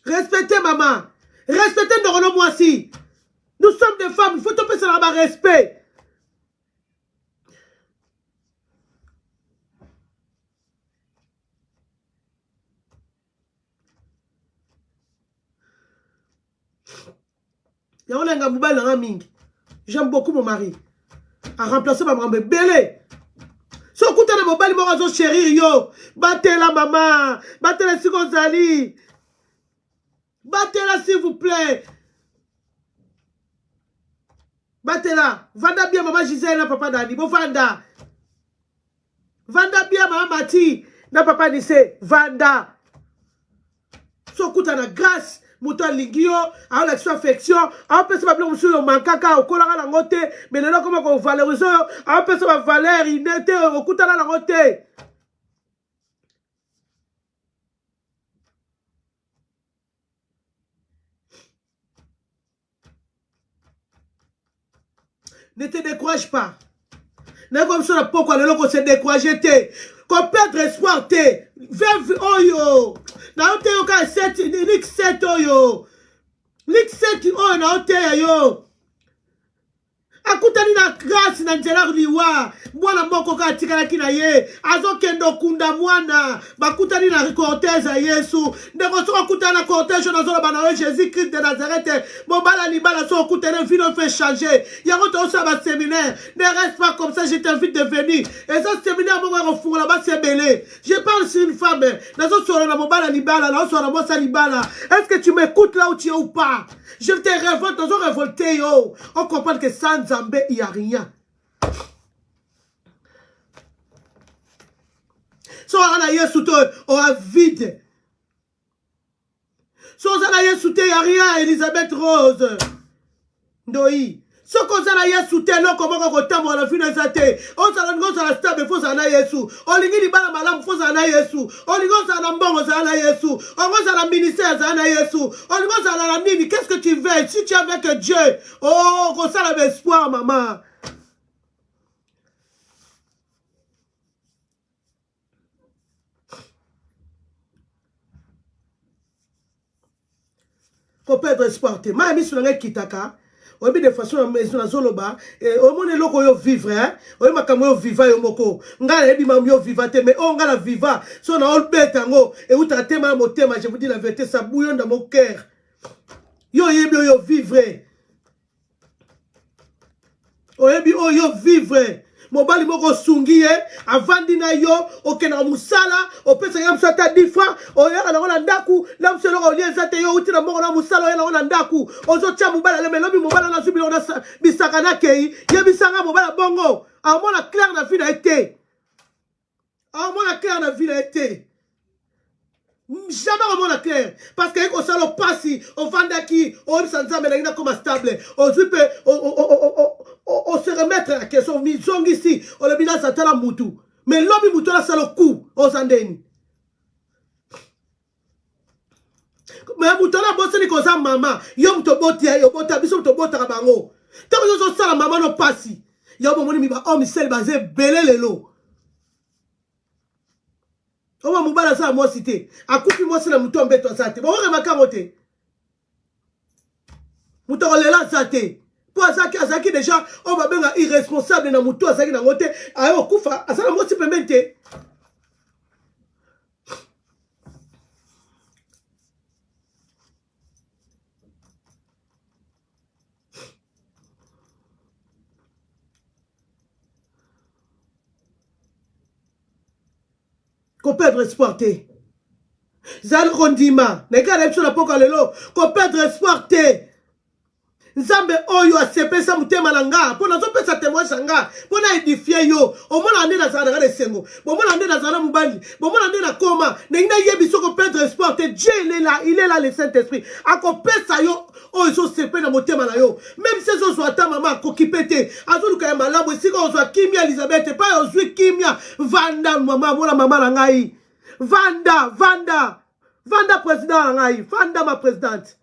Respectez maman, respectez Ndongo Mwasi. Nous sommes des femmes, il faut te passer là-bas respect. J'aime beaucoup mon mari. A remplacé ma maman belé. Si on écoute mon mari, mon chéri, yo. Battez-la, maman. Battez-la si vous allez. Battez-la, s'il vous plaît. Battez-la. Vanda bien, maman Gisèle, papa Dani. Bon, Vanda. Vanda bien, maman Mati. Na papa Nissé. Vanda. Si on écoute la grâce. Mouton Lingio, à l'action affection, à peu près monsieur le mankaka, au collara la motte, mais là comment on valorise, à peu près valeur, il n'était au coup de la motte. Ne te décourage pas. Ne comme ça, pourquoi le loco se découragé, qu'on perd espoir, vive oyo. Na ote yo ka 7 Ligue 7 oyo. Ligue 7 oyo na ote yo. Akutani na grâce na nzela liwa. Mwana moko ka tikalaki na ye. Azokendo kunda mwana. Bakutani na cortège ya Yesu. Ndeko soko kutana na cortège na zolo bana Jésus Christ de Nazareth. Mobala libala soko kutana vie nous fait changer. Yango to sa ba séminaire. Ne reste pas comme ça, je t'invite de venir. Et ça séminaire mo va refunga là-bas c'est belé. Je parle sur une femme. Nazo solo na mobala libala, na solo mo sa libala. Est-ce que tu m'écoutes là où tu es ou pas? Je te révolte, nazo révolté yo. On comprend que sans Zambé il y a rien. So on a yesu to on a vide. So on a yesu te y a rien Elisabeth Rose. Ndoi. So qu'on a yesu te non comment on tamo la fin ezate. On sa ngo sa stable faut sa na yesu. On lingi li bala malam faut sa na yesu. On lingo sa na mbongo sa na yesu. On ngo sa na ministère sa na yesu. On lingo sa la nini qu'est-ce que tu veux si tu es avec Dieu. Oh, qu'on ça l'espoir maman. Faut perdre espoir. Ma ami sur le kitaka. On de façon maison zoloba et au monde loko yo vivre hein. On makamo yo viva yo moko. Ngala ebi mam yo vivate mais on ngala viva. So na on betango et ou tratema motema, je vous dis la vérité ça bouillonne dans mon cœur. Yo yebi yo vivre. O yebi o yo vivre. Mobali moko sungiye avandi na yo okena musala opesa ya msata difa oyaka na ngona ndaku la mselo ko lieza te yo utina moko na musala ya na ngona ndaku ozo tia mobala le melobi mobala na subi na bisaka na kei ye bisanga mobala bongo amona clair na vie na été amona clair na vie na été jamais amona clair parce que ko salo passi o vandaki o sanza me na comme stable o zupe on se remettre la question, misons ici, on le bilan ça la moutou. Mais l'homme moutou là c'est le coup, on s'en donne. Mais moutou là bosse ni comme ça maman, yom to botia, yo botia, biso to bota bango. Tant que yo ça la maman no passi. Yo mo moni mi ba homme sel basé belé lelo. On va mobala ça moi cité. A coupi moi c'est la moutou mbeto ça te. Bon remaka moté. Moutou le là ça te. Azaki déjà on va bien irresponsable na muto azaki na ngote ayo kufa asala mo simplemente ko perdre espoir te zal kondima nekala biso na poka lelo ko perdre espoir te Nzambe oyo asepesa mutema na nga pona zo pesa témoignage nga pona édifier yo omona ande na zana na sengo bomona ande na zana mubali bomona ande na koma nengina yebi soko perdre espoir te Dieu il est là le Saint-Esprit akopesa yo oyo so sepe na mutema na yo même si zo zo ta mama kokipete azuluka ya malamu esika ozo kimia Elisabeth pa ozo kimia vanda mama mona mama na ngai vanda président na ngai vanda ma présidente.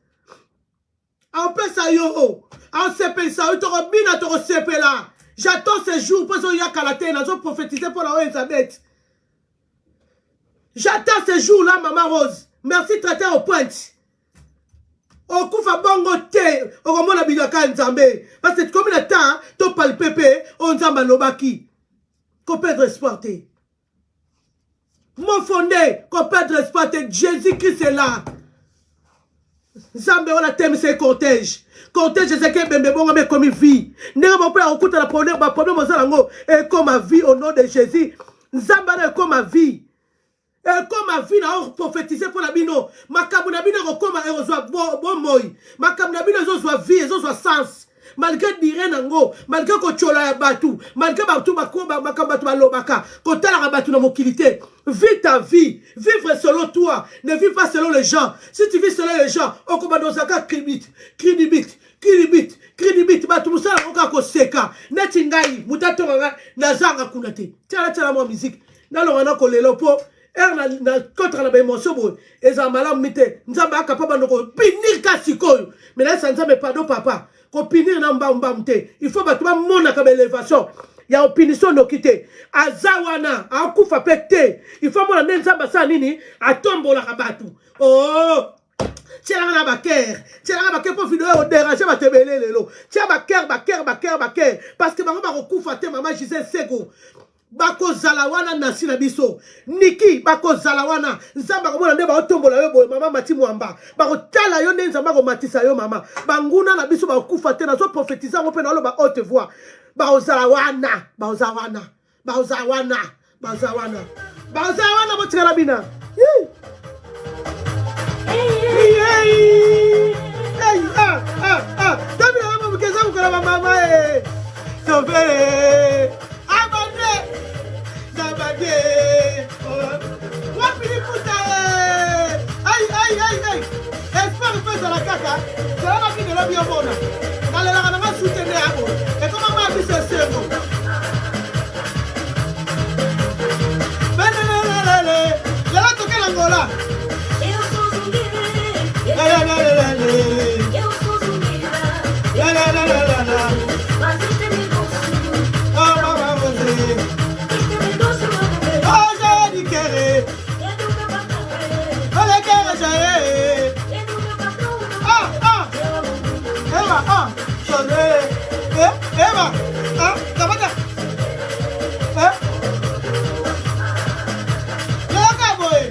On peut ça yo, on sepe ça, on te robine à te sepe là. J'attends ces jours pour que Yakalate, nous prophétiser pour la Elisabeth. J'attends ces jours-là, Maman Rose. Merci, traité au point. Okufa bongo te, okomona bigaka nzambe. Parce que comme le temps, to palpepe, on nzamba lobaki. Qu'on perdre espoir te. Mon fondé, qu'on perdre espoir te. Jésus-Christ est là. Nzambe on a thème c'est cortège. Cortège c'est que bembe bongo mais comme vie. N'est pas pas okuta la problème ozalango et comme ma vie au nom de Jésus. Nzamba na comme ma vie. Et comme ma vie n'a prophétisé pour la bino, ma kabuna bino comme elle reçoit bon moi, ma kabuna bino reçoit vie, elle reçoit sens. Malgré dire nango, malgré que tu l'as battu, malgré que tu m'as combattu, ma kabatu malobaka, que tu l'as battu dans mon qualité. Vis ta vie, vivre selon toi, ne vis pas selon les gens. Si tu vis selon les gens, on combat dans un cas cribit, batu musala oka ko seka, netingai, mutato nazanga kunate. Tiens moi musique, nalongana ko lelo po. Na contre la émotion bo ezamala mite nzamba akapaba ndoko pinir kasikoyo mais là ça nzambe pardon papa ko pinir na mbamba mte il faut batuma mona ka élévation ya opinion nokite azawana akufa pete il faut mona nzamba sa nini atombola kabatu oh tiens na baker pour vidéo déranger ba tebele lelo tiens baker parce que bango ba kokufa te maman Gisèle Sego bako zalawana nasi na biso niki bako zalawana nzamba komona nde ba otombola yo boye mama mati mwamba bako tala yo nde nzamba ko matisa yo mama banguna na biso ba kufa te na so prophétiser ngo pe na lo ba haute voix ba zalawana botikala bina dabina mama mukeza mukola mama sauver aïe espoir fait ça la caca c'est la vie de la bien bonne dans les la na soutenir à vous et comment ma vie c'est cerveau la toquer l'angola Eva, kapata. Yoga boy.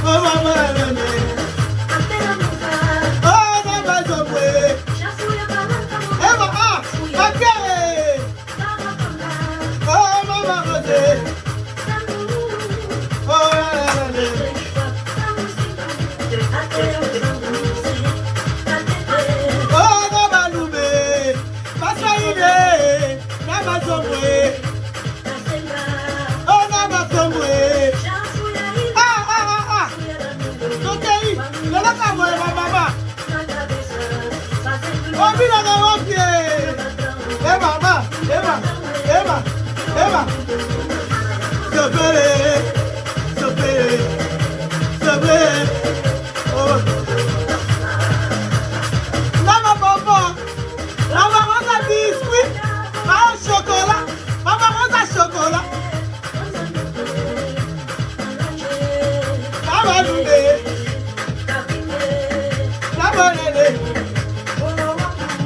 Eva, Mama Bobo, Mama Rosa biscuit, Mama chocolat, Mama Rosa chocolat. Mama Lune, Mama Lene,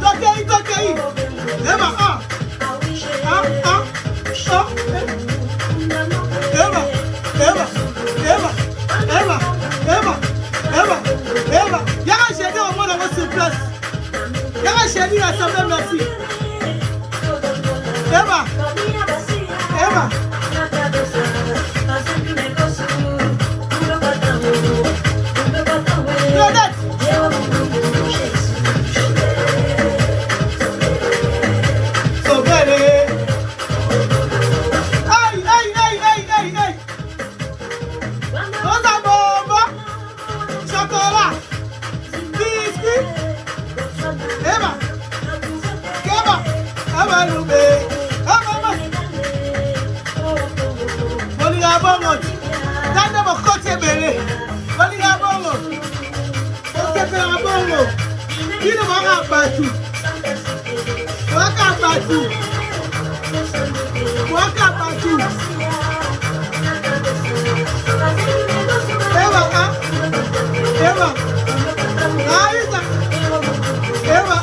Tokei, Eva, Eva, y'a j'ai dit au moins dans votre place. Y'a j'ai dit à sa même merci. Eva. Claudette. Il ne va pas tout. Waka Batu. Waka Batu. Eva, Eva. Aïda. Eva,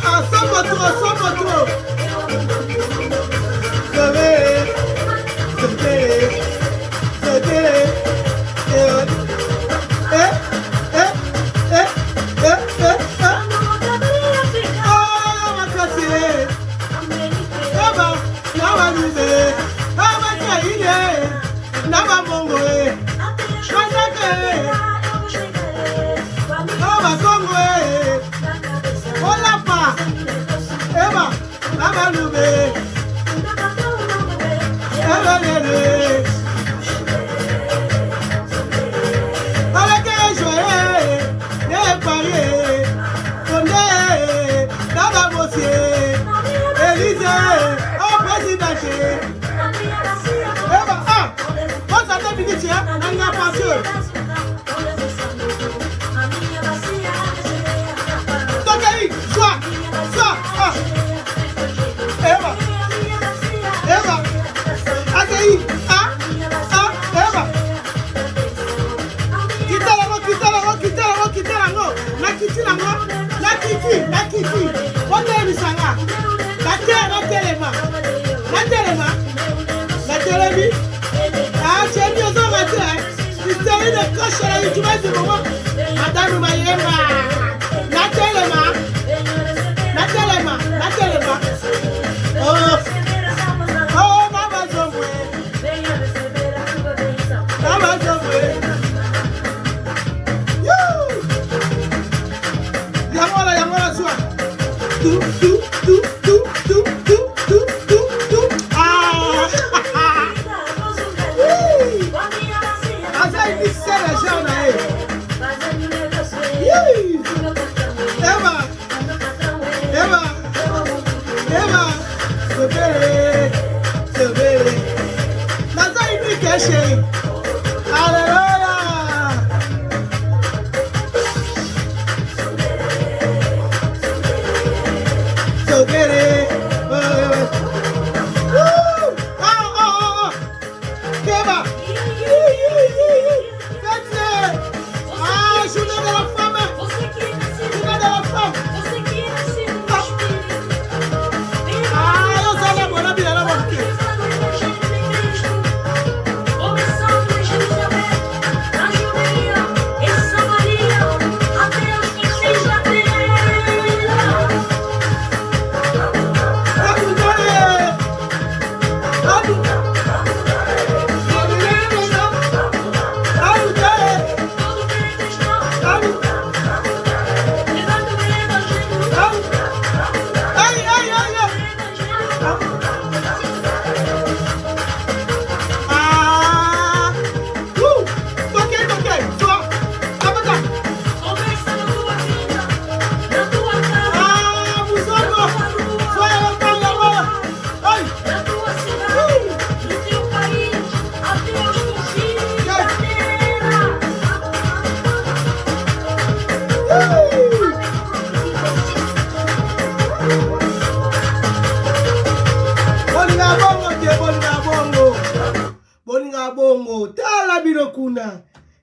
somo.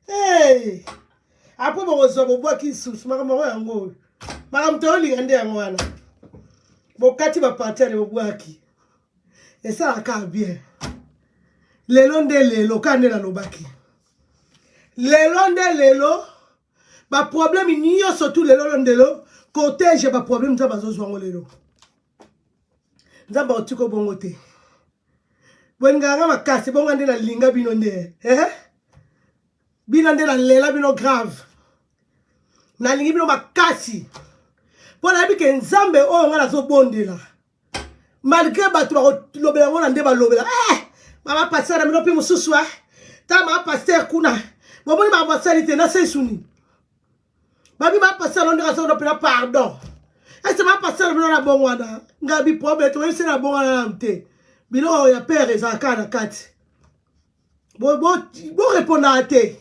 Hey, après mon bois qui sous, ma maman en haut. Madame Toli and there, one. Bokati va partir de bois qui. Et ça a bien. Les londes les locales dans l'obaki. Les londes les lo. Ma problème il n'y a surtout les londes de l'eau. Côté j'ai pas problème ça va zozo les lo. Nzamba otuko bongote. Bonganga makasi bongande na linga binonde. Binonde na lela bino grave. Na lingi bino makasi. Pona bike nzambe o ngala zo bondela. Malgré batu ba lobela ngona ndeba lobela. Mama passer na pi mususu ta ma passer kuna. Boboni ma passer ite na sesuni. Babi ma passer on ndika so na pardon. Est-ce ma passer na bongwana. Ngabi problème to ese na bongwana na mte. Bino ya père ezaka na kati. Bo répondre à te.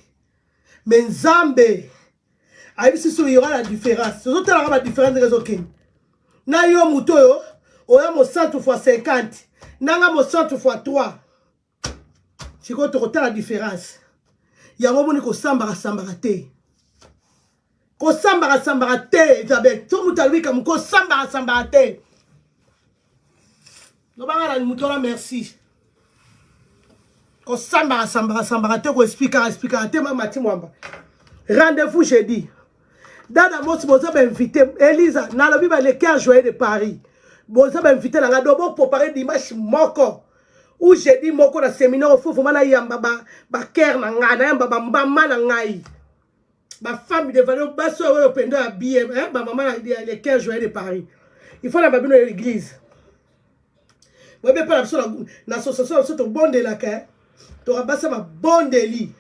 Mais nzambe ayi biso il y aura la différence. Zoto la différence des autres. Na yo muto yo oya mo 100 fois 50 nanga mo 100 fois 3 siko tokota la différence yango moni kosambaka te kosambaka te Isabelle to mutalwika muko sambaka te no bangala mutola merci kosambaka te ko expliquer te mati mwamba rendez-vous jeudi dada mosi boza ba invité Elisa na lobi ba le 15 juillet de Paris boza ba invité na ngado bo préparer dimanche moko ou jeudi moko na séminaire fo vraiment na yamba ba cœur na ngana yamba ba mbama na ngai ba femme de valeur ba so yo pendo ya billet ba maman le 15 juillet de Paris il faut la babino à l'église moi be pas na association so to bonde la ka to rabasa ma bonde li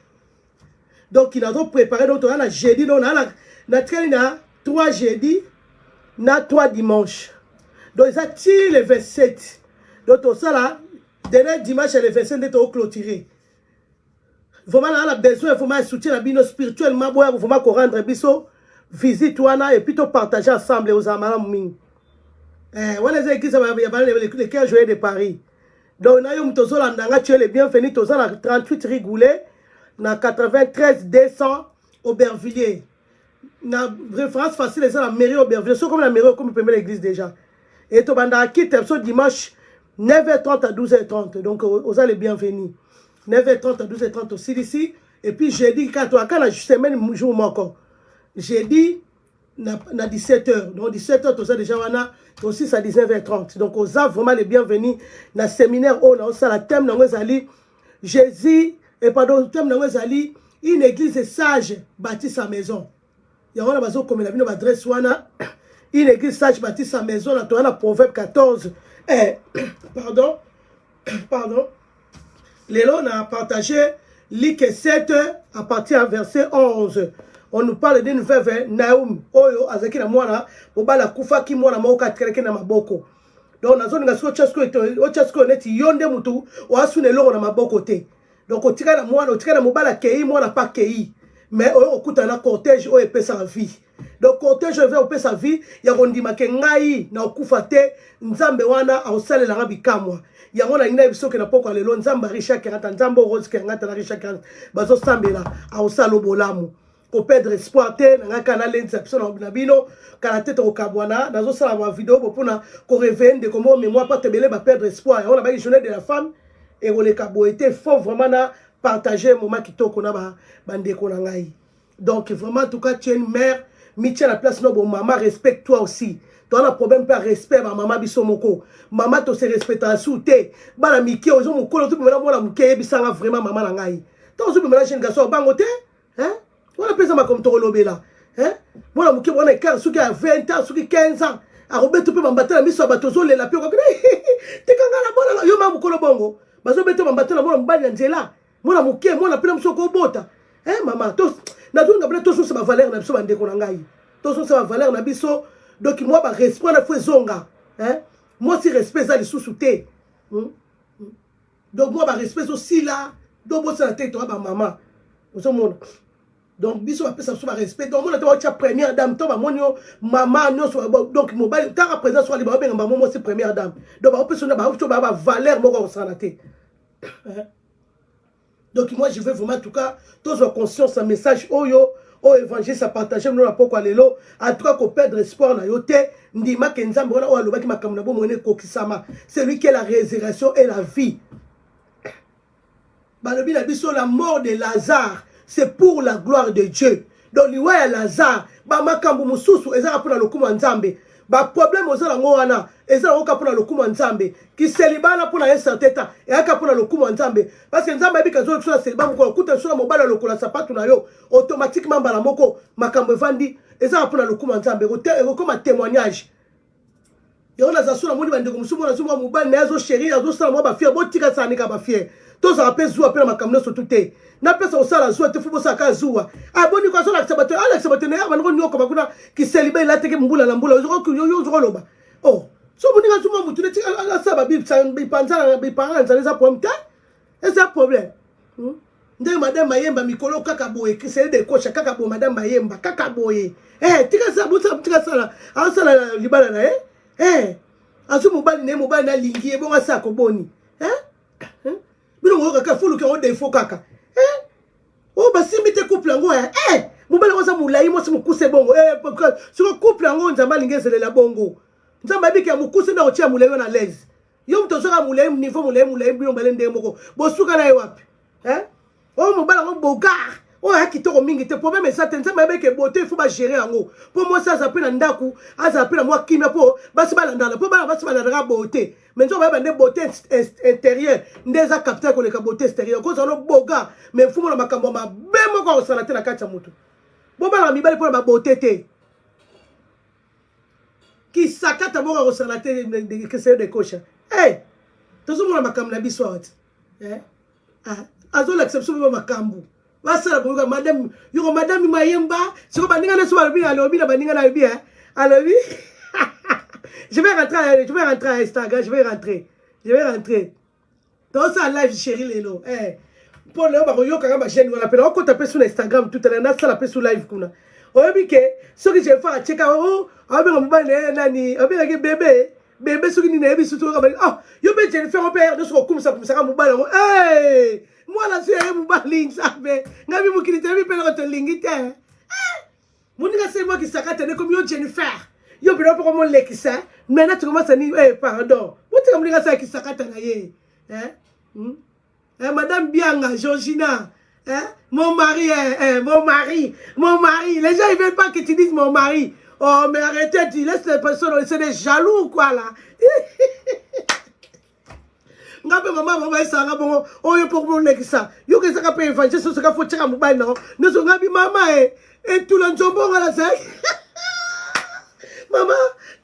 donc il a donc préparé donc on a jeudi donc on a traîné 3 jeudi na 3 dimanche donc ça tire le 27 donc tout ça là dernier dimanche le 27 de clôturer vraiment on a besoin vraiment soutien à bino spirituellement boya vraiment ko rendre biso visite wana et puis to partager ensemble aux amala mingi on les églises le 15 juillet de Paris donc na yo mtozo la ndanga tu es le bienvenu to ça 38 Rigoulet na 93 200 Aubervilliers na référence facile c'est la mairie Aubervilliers c'est comme la mairie comme premier l'église déjà et to banda quitte ce dimanche 9h30 à 12h30 donc aux allez bienvenus 9h30 à 12h30 aussi ici et puis jeudi quand la semaine jour encore jeudi na 17h donc 17h tout ça déjà wana aussi à 19h30 donc aux a vraiment les bienvenus na séminaire on a ça la thème na ngozali Jésus et pardon thème na ngozali une église sage bâtit sa maison ya wana bazo comme la bino adresse wana une église sage bâtit sa maison na to na proverbe 14 pardon Lélo on a partagé Luc 7 à partir du verset 11 on nous parle d'une veuve Naomi oyo azaki na mwana obala kufa ki mwana moko atkereke na maboko donc nazo nga so chasko neti yonde mutu o asune longo na maboko te donc otika na mwana otika na mobala kei mwana pa kei mais oyo okuta na cortège oyo epesa vie donc cortège oyo epesa vie ya kondima ke ngai na okufa te nzambe wana aosalela nga bikamwa yango na ngina biso ke na poko lelo nzambe Richard Kerata nzambe rose ke ngata na Richard Kerata bazo sambela aosalo bolamu ko perdre espoir te na kana lenza biso na bino kana tete ko kabwana nazo sala ba vidéo pona ko réveiller de comment mémoire pas te belé ba perdre espoir on a ba journée de la femme et on les kaboité faut vraiment na partager moment kitoko na ba bandeko na ngai donc vraiment en tout cas tu es une mère Mitia la place no bon maman respecte toi aussi toi na problème pas respect ba maman biso moko maman to se respecta souté ba la miki ozo mokolo tout mena mona muke bisanga vraiment maman na ngai to ozo mena jeune garçon bango te hein voilà pesa ma comme to lobela hein mona muke bona ikar suki à 20 ans suki 15 ans a robeto pe bambata miso batozo le la pe ko te kanga la bona yo ma mokolo bongo bazo beto bambata la mona mbali nzela mona muke mona pe mso ko bota hein maman to na tout ngabla to so ba valeur na biso bande ko na ngai to so ba valeur na biso donc moi ba respect na fwe zonga hein moi si respect ça les sous-souté donc moi ba respect aussi là donc bon ça la tête toi ba maman au ce monde donc biso ba pesa so ba respect donc moi na ta première dame to ba monio maman no so donc mobile ta représente soit les ba benga maman moi c'est première dame donc ba pesa na ba to ba valeur moko ko sana te donc moi je veux vraiment en tout cas tous en conscience un message oyo au évangile ça partager nous la poko lelo en tout cas ko perdre espoir na yote ndima ke nzambe wana o alobaki makambo na bo mone kokisama c'est lui qui est la résurrection et la vie balobi la biso la mort de Lazare c'est pour la gloire de Dieu donc liwa ya Lazare ba makambo mususu ezaka pona lokumu nzambe ba problème ozala ngwana ezala oka pona lokumu nzambe ki selibana pona yesa teta e aka pona lokumu nzambe parce que nzambe bika zo so seliba moko kuta so mobala lokola sapatu na yo automatiquement bala moko makambo evandi ezala pona lokumu nzambe ko comme témoignage yo na za so na moni bandeko musumu na zo mobala na zo chérie azo sala mo ba fier botika sanika ba fier to za pe zuwa pe makambo so tuté na pesa osala zuwa te fubo saka zuwa aboni kwa so la sabato Alex sabato na ba nyoko bakuna ki célibé la teke mbula na mbula yo zo loba oh so moninga tuma mutu ne tika ala saba bi panzala bi parents les problème ta et ça problème ndenge madame Mayemba mikolo kaka boye ki c'est de coach kaka bo madame Mayemba kaka boye tika sa buta tika sala asala libala na azu mobali na lingi e bonga sa ko boni bino ngo kaka fulu ke o defo kaka oh basimbi te couple ngo mobali ngo sa mulai mo se mukuse bongo siko couple ngo nzamba lingezele la bongo nzamba biki ya mukuse na otia mulai na lez yo mto soka mulai niveau mulai bino balende moko bosuka na ye wapi oh mobali ngo boga oh akitoko mingi te problème ça te nzamba beke beauté il faut ba gérer ngo pour moi ça s'appelle ndaku azapela moi kimia po basi balandana po basi balandana beauté mais nzo ba bande beauté intérieure ndeza capter ko le beauté extérieure ko zalo boga mais fumo na makambo ma bemo ko sala te na kacha mutu bo bala mibali po na beauté te ki sakata mo ko sala te de que c'est de cocha tozo mo na makambo na biso wat azo l'exception mo makambo wasala ko madame yuko madame mayemba siko bandinga na so balobi alobi na bandinga na lobi alobi je vais rentrer à Instagram, je vais rentrer. Dans ça live chérie lelo. Pour le baro yo kanga ma chaîne on appelle on ko taper sur Instagram tout à l'heure na ça la sur live kuna. Oyebi ke ce que je vais faire check out abi ngomba nani abi ke bébé ce qui ni na ebi surtout yo be je faire on père de so comme ça mobile moi là c'est mobile ça be ngabi mukilite bi pele ko to lingite. Moninga c'est moi qui sakate ne comme yo Jennifer. Yo biro pour mon lekisa mais na tu commences à ni pardon vous comme les ça qui sakata na ye madame Bianga Georgina mon mari les gens ils veulent pas que tu dises mon mari oh mais arrêtez tu laisses les personnes c'est des jaloux quoi là ngabe maman ça ngabo oh yo pour mon lekisa yo que ça ka pe évangile so ka faut checker mobile non nous so ngabi maman et tout le njombo ngala ça Maman,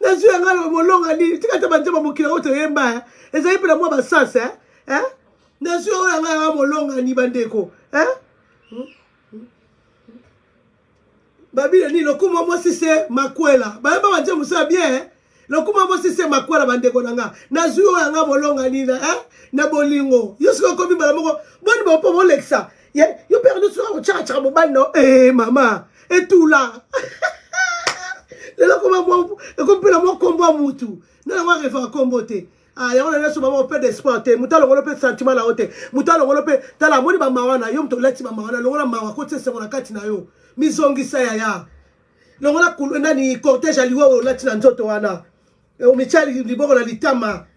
na suis un gars molonga ni tika ta banjama mokila oto yemba ezali pe na mwa basasa na suis un gars molonga ni bandeko babile ni lokuma mo si c'est makwela ba ba banje musa bien lokuma mo si c'est makwela bandeko nanga na suis un gars molonga ni na bolingo yosiko komi bala moko boni ba po mo lexa yo perdu sur o cha mo bano maman et tout là Comme moi combo mutu. Na wa refa combo te. Ya on laisse maman peu d'espoir te. Mutalo ngolo pe sentiment la hote. Mutalo ngolo pe tala moni ba mawana yo mto lati ba mawana longola mawa ko tse ngona kati na yo. Mizongi sa ya. Longola nani cortège aliwo lati na nzoto wana. O michali liboko na litama.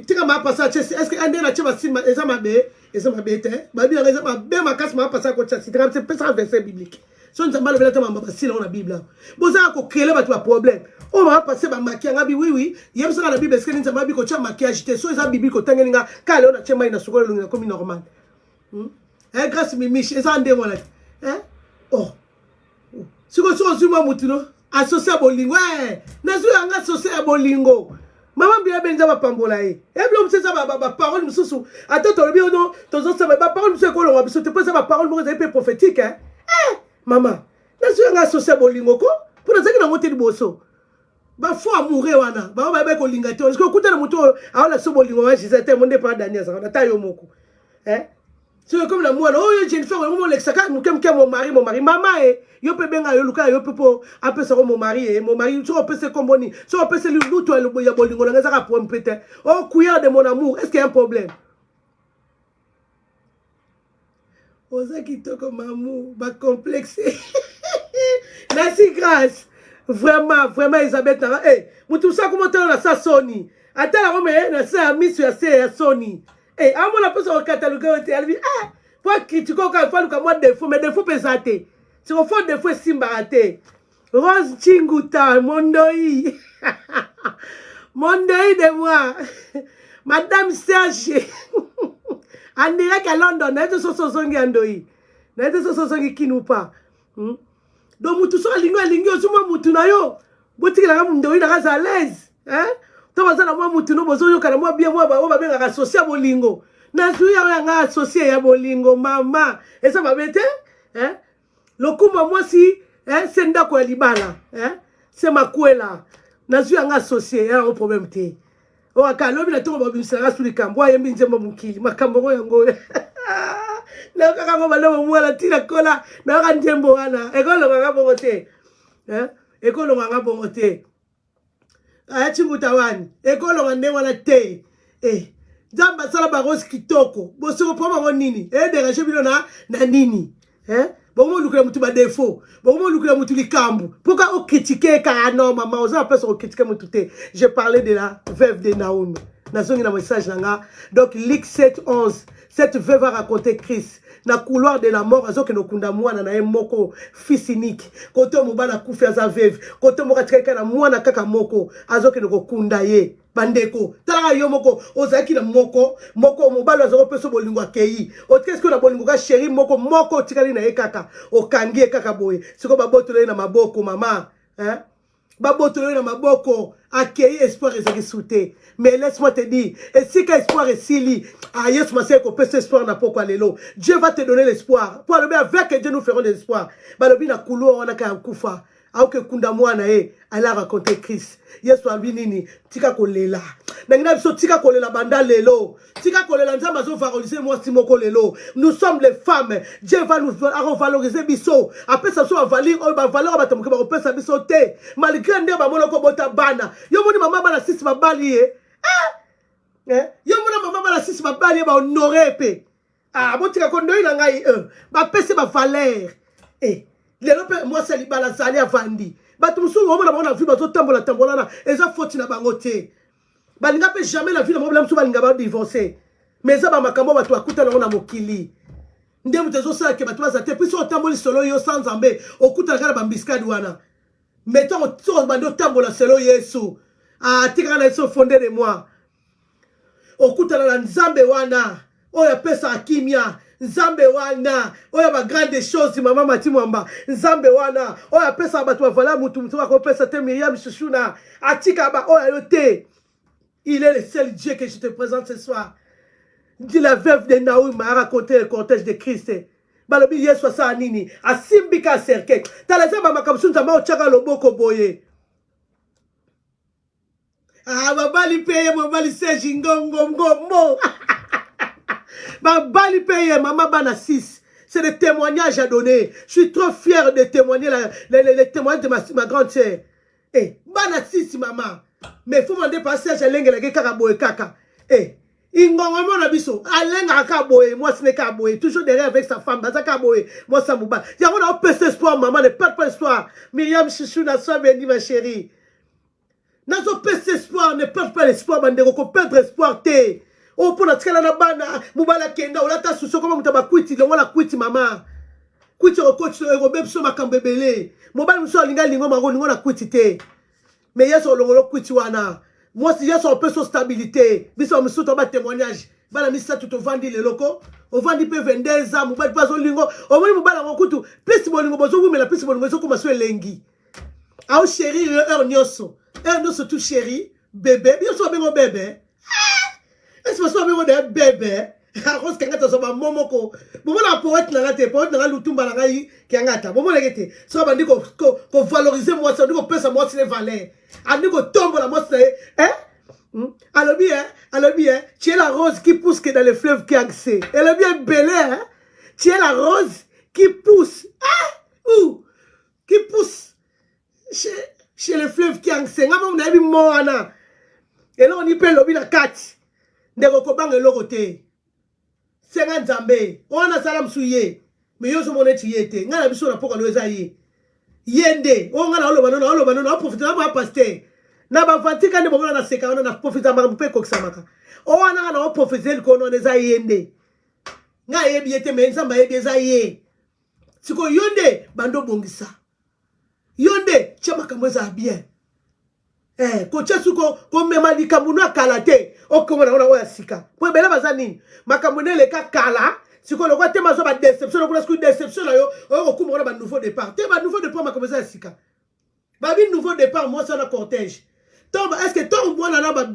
Tika ma passa est-ce que ande na cheba sima ezama be te. Ba bi ezama be makasi ma passa ko tse c'est pas un verset biblique. Si on ne sait pas le on a la Bible. Bon, ça a créé un problème. On va passer par maquillage. Oui. Il y a la Bible. Est-ce que nous avons dit maquillage? C'est ça, la Bible. Quand on a calé, on a tché maïna sur le comme normal. Grâce à Mimiche, c'est ça, on dévoile. Oh. Si on se reçoit Moutino, associé à Bolingo. Ouais. Nous sommes associés à Bolingo. Maman bien benza ba pambola e bien c'est ça ba parole mususu attends to bien non to zo ça ba parole mususu ko lo wa biso te pas ça ba parole mo za prophétique maman na zo nga associé bolingo ko pour na zaki na ngote liboso ba fo amoureux wana ba ko linga te parce que kuta na muto awala so bolingo wa jisete monde pas Daniel ça na tayo moko c'est comme la moi oh je ne fais vraiment l'exaka mon mari maman yo pe benga yo luka yo pe po apé ça mon mari so on peut se comboni so on peut se lutu lo ya bolingo na ngaka pour mpete oh couillard de mon amour est-ce qu'il y a un problème oza kitoko maman ba complexé merci grâce vraiment Elisabeth na mutu ça comment on a ça Sony attends la na ça miss ya Sony amo la pesa au catalogue elle dit pour critiquer quand faut que moi défaut mais défaut pesate si on fait défaut simbarate Rose Chinguta mondoi de moi madame Serge en direct à London n'était sosongi andoi n'était sosongi kinupa donc mutu so lingi osuma mutu na yo botiki la ndoi na à l'aise to bazana mwa mutu no bozo yoka na mwa bien mwa ba benga associé à bolingo na suya nga associé ya bolingo mama esa babete lokuma moi si c'est ndako ya libala c'est makwela na suya nga associé ya un problème te o akalobi na to ba bimisala suli kambo ya mbinje mukili makambo yango na kaka ngo balo mwala tila kola na ka ndembo wana ekolo nga bongo te ekolo nga bongo te ayati mutawani ekolo ngande wana te Zamba sala baros kitoko bosoko poma ngo nini déranger bino na nini Bon, lukula mutu ba défaut. Bon, lukula mutu likambu. Pourquoi on critiquer car non maman, on a personne critiquer mutu te. J'ai parlé de la veuve de Naomi. Nazongi na message nanga. Donc Luc 7:11, cette veuve a raconté Christ. Na couloir de la mort azo ke no kunda mwana na moko fils unique. Koto mobana kufa za veuve. Koto moka tika na mwana kaka moko azo ke no kunda ye. Bandeko tala yo moko ozaki na moko mobalo azo peso bolingo akei oteske ko na bolingo ka chéri moko tikali na ye kaka okangi kaka boye siko babotolo na maboko mama babotolo na maboko akei espoir ezaki souté mais laisse-moi te dire et si ka espoir esili Yesu masé ko pesa espoir na poko lelo Dieu va te donner l'espoir pour le avec Dieu nous ferons de l'espoir balobi na kulo wana ka kufa au que kunda mwana elle a raconté Christ Yesu albinini tika kolela nangina biso tika kolela banda lelo tika kolela nzamba zo valoriser moi simoko lelo nous sommes les femmes Dieu va nous valoriser biso après ça so valeur batamuke ba kopesa biso te malgré nde ba moloko bota bana yo moni mama bana sisi babali yo moni mama bana sisi babali ba honorer pe botika kondo ina ngai ba pese ba valeur lelo pe moi c'est libala sali avandi batu musu omona vu bazo tambola na eza faute na bango te balinga pe jamais la vie na mobile musu balinga ba divorcer mais ça ba makambo batu akuta na mokili nde mutezo sala ke batu bazate puis so tamboli solo yo sans zambe okuta kala bambiskadi wana mettons so bando tambola solo Yesu tika na so fondé de moi okuta na nzambe wana oya pesa akimia Nzambe wana oya ba grande chose mama Matimwamba Nzambe wana oya pesa batu vala mutu ko pesa te Myriam Chuchuna atika ba oya yote il est le seul Dieu que je te présente ce soir. Dit la veuve de Naomi m'a raconté le cortège de Christ. Balobi Yesu sa nini asimbika cercle talazaba makamsu nzamba ochaka loboko boye babali peye babali seji ngombo Bali paye maman bana 6. C'est des témoignages à donner. Je suis trop fier de témoigner les témoignages de ma grande sœur. Bana 6 maman. Mais il faut m'en dépasser à l'engue la kakaboe kaka. Ingongo na biso. Alenga kaboe. Moi ce n'est kaboe. Toujours derrière avec sa femme. Baza kaboe. Moi ça mouba. Y'a on a peu espoir maman. Ne perds pas espoir. Myriam Chuchuna sois bénie ma chérie. Nazo peu espoir. Ne perds pas l'espoir. Bandeko ko perdre espoir te. Oh pour la tkala na bana mubala kenda olata suso koma mutaba kwiti le wala kwiti mama kwiti o coach o bebso makambebele mobali muso alinga lingo mango ningo na kwiti te mais yeso longolo kwiti wana moi si yeso peu so stabilité biso muso to ba témoignage bala misa tout vandi le loko o vandi pe 22 ans mobali pas olingo o moni mobala ngokutu plus bolingo bozo wumela plus bolingo zo kuma so elengi au chéri heure nyoso tout chéri bébé biso bengo bébé est-ce que ça veut dire bébé Rose kangata so ba momoko bomo na poète na ngate poète na lutumba na ngai kangata bomo legete so ba ndiko ko valoriser moi ça ndiko pesa moi c'est valeur andiko tombe la moi c'est alors bien tu es la rose qui pousse que dans le fleuve qui accès elle est bien belle tu es la rose qui pousse où qui pousse chez le fleuve qui accès ngamo na bi moana et là on y peut lobi la 4 ndeko kobanga eloko te senga nzambe wana sala msuye me yoso moneti yete ngana biso na poko loza ye yende o ngana oloba no profiter na ba pasteur na ba vantika ne bomona na seka na profiter ma mpe ko kisamaka o wana ngana o profiter ko no neza yende nga yebi yete me nzamba yebi eza ye siko yonde bando bongisa yonde chama kamweza bien kocha suko ko mema likambuno kalate okomona ona oya sika po bela bazani makamune le ka kala siko lokwa te mazo ba déception lokwa sku déception na yo okomona ba nouveau départ te ba nouveau départ makameza sika ba bi nouveau départ moi ça na cortège tombe est-ce que tombe moi na ba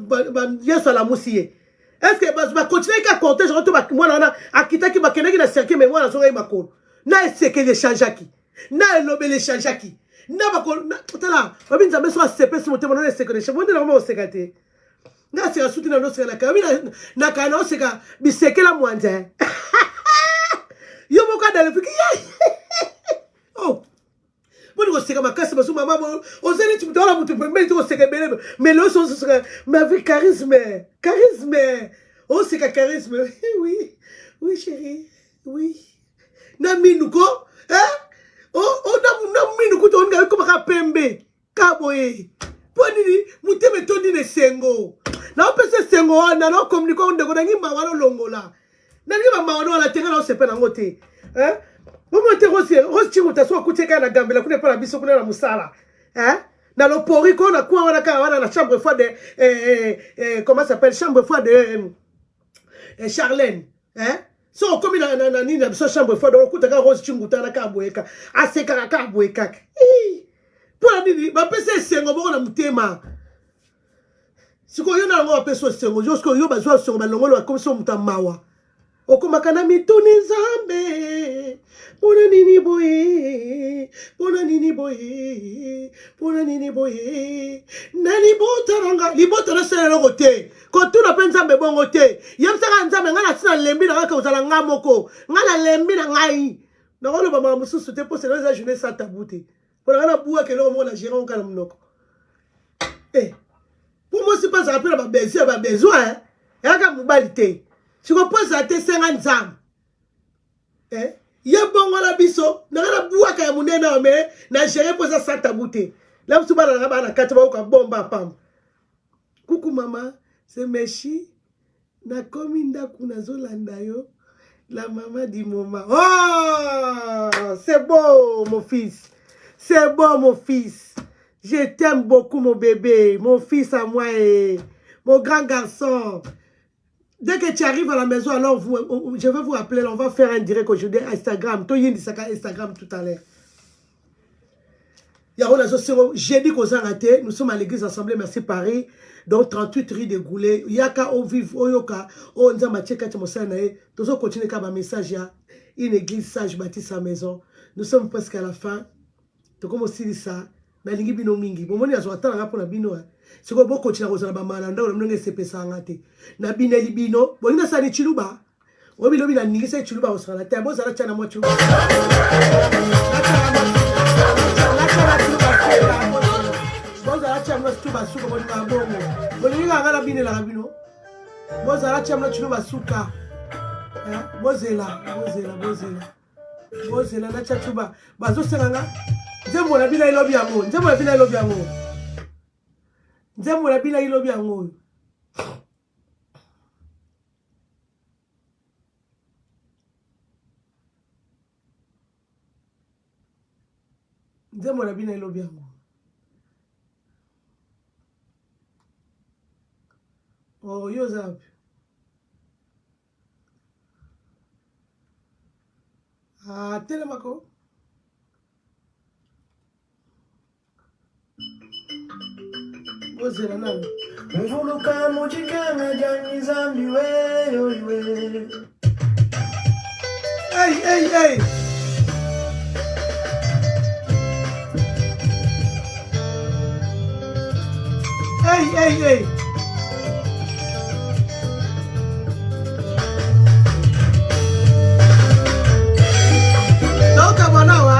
yeso la musiye est-ce que ba continuer ka cortège on to ba moi na akitaki ba keneki na cercle mais moi na so ngai makolo na eseke le changeaki na elobele changeaki Naba ko tala babi nzambe so asepe so motema na sekone che bonde na mo sekate nga seka suti na no seka na kabi na kana oseka bisekela mwanja yo moka dale fiki oh bodi au seka makasi basu maman ozeli tu dola mutu pembe tu au seka belebe mais le son sera mais avec charisme oh seka charisme oui chérie oui na minuko oh na minuko to nga ko maka pembe kaboye ponini muteme tondi ne sengo na opese sengo wana na communique on de ko ngi mawalo longola na ngi mawalo ala tenga na osepe na ngote vous montez aussi vous t'assois côté kana gambela kuna pas la biso kuna na musala na lo pori ko na kwa wana na chambre froide comment ça s'appelle chambre froide de Charlène so comme na nini na biso chambre froide on kuta ka rose chinguta na ka boyeka aseka ka boyeka pour nini ba pese sengo boko na mutema siko yo na ngo peso sengo josko yo bazwa sengo balongolo comme so mutamawa okomakana mituni nzambe pona nini boye na libota na sele loko te kotuna mpe nzambe bongo te yebisaka nzambe nga na sina lembi na ngaka ozala nga moko nga na lembi na ngai nakoloba maka mosusu te mpo selo eza journée sa tabu te mpona nga na buwaka eloko moko na géran oka na monoko po mosi mpe azala mpe na babesoin eyaka mobali te sikopoza te senga nzambe ye bongo la biso na buwaka ya munene wa me na gérer poza sa tabu te la msuba na bana kati ba ko bomba pam kuku mama c'est Meshi na komi ndaku na zolanda yo la maman du moment. Oh c'est beau mon fils, c'est beau mon fils, je t'aime beaucoup mon bébé, mon fils à moi et mon grand garçon. Dès que tu arrives à la maison, alors je vais vous appeler, on va faire un direct aujourd'hui à Instagram. Toi, il y a Instagram tout à l'heure. Jeudi qu'on a raté, nous sommes à l'église Assemblée Merci Paris, donc 38 rue de Goulet. Yaka au vive, Oyoka, on a matché Katimosanae. Nous allons continuer comme un message, une église sage bâtie sa maison. Nous sommes presque à la fin. Donc, comme aussi dit ça, mais il y a bino mingi. Bon, on y a un temps pour la bino. C'est quoi beaucoup de choses à la malanda ou le CP sangate. Na bine libino, bon ina sani chiluba. Obi lobi na ningi sa chiluba au sala. Tabo zara chana mo chiluba. Bon zara chana chiluba suka bon na bongo. Bon ninga ngala bine la bino. Bon zara chana chiluba suka. Bozela na chachuba. Bazo senganga. Nzembo na bina ilobi yango. Nzembo na bina ilobi yango. Nzembo na bina ilobi yango. Nzembo na bina ilobi yango. Oh yo zapi. Ah telemako. Ozela nani. Mvuluka mujikanga jani zambi we. Hey. Hey. Toka manawa.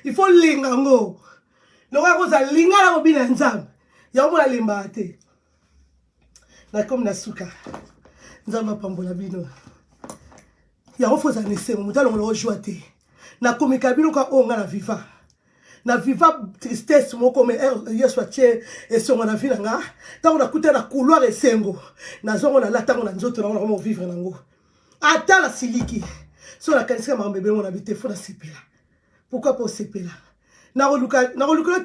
Il faut lingango. No ka koza lingala robina nzambe. Ya omona lemba te. Na comme na suka. Nzamba pambola bino. Ya ofoza nesengo mutalo ngolo joie te. Na komika bino ka onga na viva. Na viva tristesse moko me yeso tie esonga na vie nga. Tango na kuta na couloir esengo. Na zongo na latango na nzoto na mo vivre nango. Ata la siliki. So la kanisika ma bébé mon habité fo na sepela. Pourquoi pas sepela? Na roluka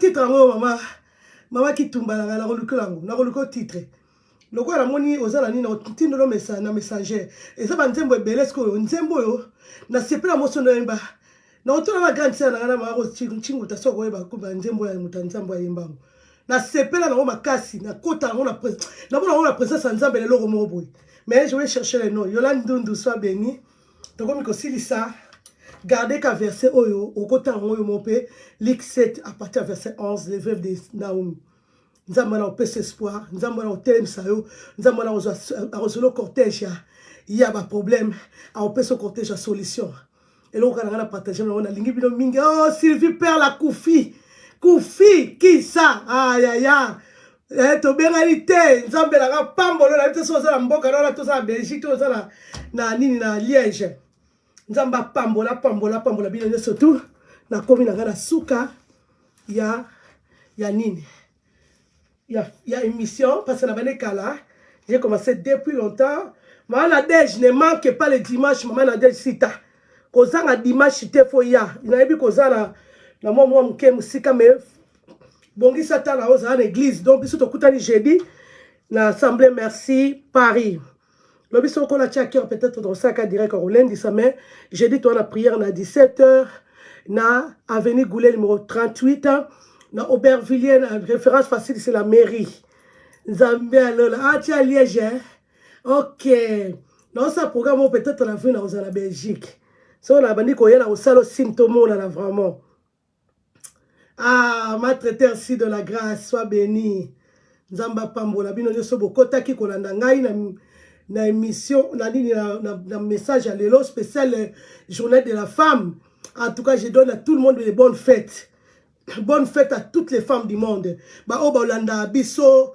titre ngo mama kitumba na roluka ngo. Na roluka titre. Loko na moni ozala ni na tindo lo message na messenger. Eza ba nzembo ebele sko nzembo yo na sepela mo sono yemba. Na otona na grande sœur na ma ro chingu ta soko yeba ko ba nzembo ya mutanzambo ya yemba. Na sepela na makasi na kota ngo na présence nzambe le loko mo boy. Mais je vais chercher les noms. Yolande Dundu soit béni. Donc comme il ça, gardez qu'à verset Oyo, au côté en Oyo mon père, Luc 7 à partir du verset 11, les veuves de Naomi. Nous avons un peu d'espoir, nous avons un tel sayo, nous avons un cortège, il y a un problème, on peut ce cortège à solution. Et là on a partagé, on a lingi bino mingi, oh Sylvie perd la Koufi, qui ça, aïe aïe aïe. To bengalite nzambe la pambolo la teso za mboka na to za Belgique to za na nini na Liège nzamba pambola bino nyo surtout na komi na ngana suka ya nini ya émission parce que na bane kala j'ai commencé depuis longtemps maman Nadège ne manque pas le dimanche maman Nadège sita kozanga dimanche te fo ya inayebi kozana na mwa mke musika me bongi sata na oza na église donc biso to kutani jeudi na assemblée merci Paris le biso ko la tia cœur peut-être dans ça ka direct au lundi ça mais jeudi to na prière na 17h na avenue Goulet numéro 38 na Aubervilliers na référence facile c'est la mairie Nzambe alors tia Liège OK dans ça programme peut-être la vie na Belgique on a bandit qu'on y a au salon symptômes là vraiment. Ah, ma traité ainsi de la grâce, sois béni. Nzamba pambola bino nyoso bokota ki kolanda ngai na émission na message à l'élo spécial journée de la femme. En tout cas, je donne à tout le monde des bonnes fêtes. Bonne fête à toutes les femmes du monde. Ba oba olanda biso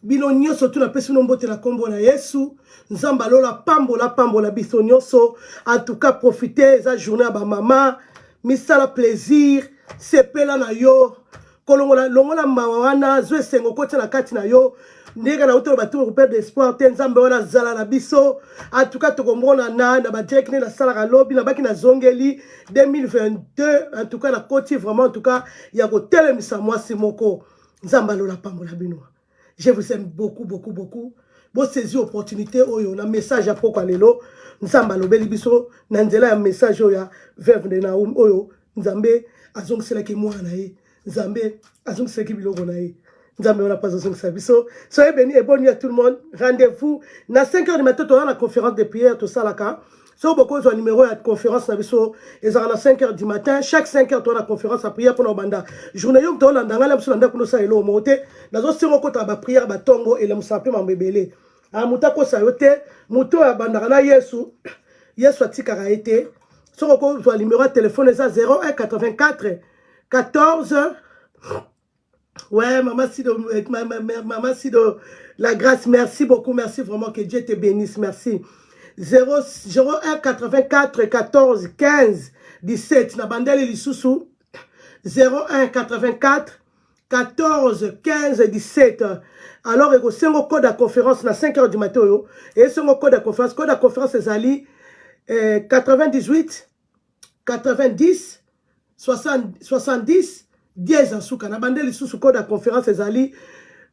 bino nyoso tu na pesi no mbote la kombo na Yesu. Nzamba lola pambola biso nyoso. En tout cas, profitez za journée ba mama, misala plaisir, sepela na yo. Kolongola longola mawana zwe sengo kote na kati na yo. Ndega na utolo batu repère d'espoir te nzambe wana zala na biso. En tout cas, tokomona na ba direct na sala ka lobby na baki na zongeli 2022. En tout cas, na koti vraiment en tout cas, ya ko telemisa mwasi moko. Nzamba lola pambola bino. Je vous aime beaucoup. Bon saisir opportunité oyo na message à poko lelo. Nzamba lobeli biso na nzela ya message oyo veuve de Naoum oyo nzambe azongisela ki mwana ye. Nzambe azongisela ki biloko na ye. Nzambe on a pas azongisela biso. Soyez bénis et bonne nuit à tout le monde. Rendez-vous na 5h du matin on a la conférence de prière tout ça là ka. So beaucoup de numéro à conférence na biso ezara na 5h du matin. Chaque 5h on a conférence à prière pour nos banda. Journée yo to landa ngala biso landa kuno sa elo mote. Nazo siro ko ta ba prière ba tongo et le musape mambebele. Ah mutako sa yote muto ya banda na Yesu. Yesu atikara été. So ko to numéro de téléphone ça 01 84 14. Ouais, maman Sido, la grâce, merci beaucoup, merci vraiment, que Dieu te bénisse, merci. 01 84 14 15 17, na bandeli lisusu, 01 84 14 15 17. Alors, il y a un code de conférence na 5h du matin, et c'est un code de conférence, c'est Ali 98 90 70 10 en souka na bandeli sous code de conférence ezali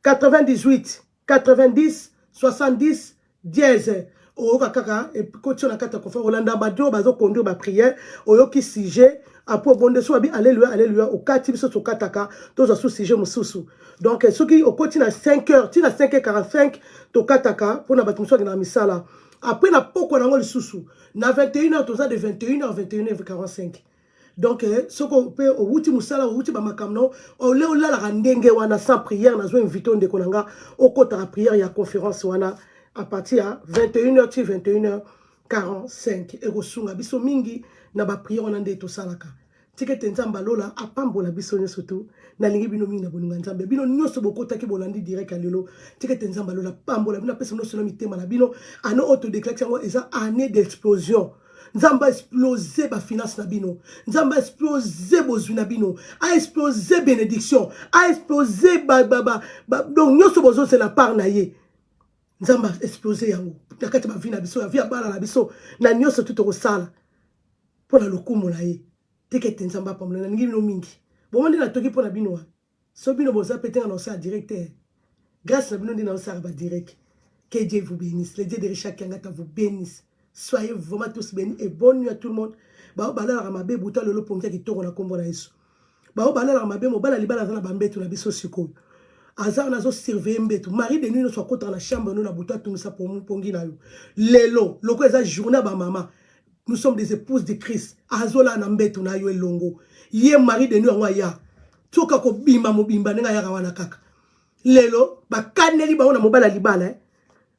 98 90 70 10 oyoka kaka et kotio na kata conférence olanda badio bazo conduire ba prière oyoki sujet apo bonde so abi alléluia okati biso tokataka toza sous sujet mususu donc soki okoti na 5h ti na 5h45 tokataka pona batumso na misala après na poko nango lisusu na 21h toza de 21h à 21h45. Donc, ce qu'on peut au outil musala au outil bamakamno au leo la randenge wana sans prière na zo invité on de konanga au côté la prière il y a conférence wana à partir à 21h 21h45 et gosunga biso mingi na ba prière on ande to salaka tikete nzamba lola apambola biso nyoso to na lingi bino mingi na bonunga nzambe bino nyoso bokota ki bolandi direct à lelo tikete nzamba lola pambola bino pesa no solo mitema na bino ano auto déclaration eza année d'explosion. Nzamba explosé ba finance na bino. Nzamba explosé bozwi na bino. A explosé bénédiction. A explosé donc nyoso bozo c'est la part na ye. Nzamba explosé yango. Nakati ba vina biso ya via bala na biso na nyoso tout sala. Pona lokumo na ye. Tekete nzamba pa mona ngi bino mingi. Bomandi na toki pona bino. So bino boza pété annoncé à directeur. Grâce à bino dina osara ba direct. Que Dieu vous bénisse. Le Dieu de Richard Kangata vous bénisse. Soyez vraiment tous bénis et bonne nuit à tout le monde. Bao bala la mabe buta lolo pongia ki toko na kombo na Yesu. Bao bala la mabe mo bala libala na bambetu na biso siko. Azar nazo surveiller mbetu. Mari de nuit no soit contre na chambre no na buta tout ça pour pongi na yo. Lelo, loko eza journée ba mama. Nous sommes des épouses de Christ. Azola na mbetu na yo elongo. Ye mari de nuit ngwa ya. Toka ko bimba mo bimba nga ya wana kaka. Lelo ba kaneli ba ona mobala libala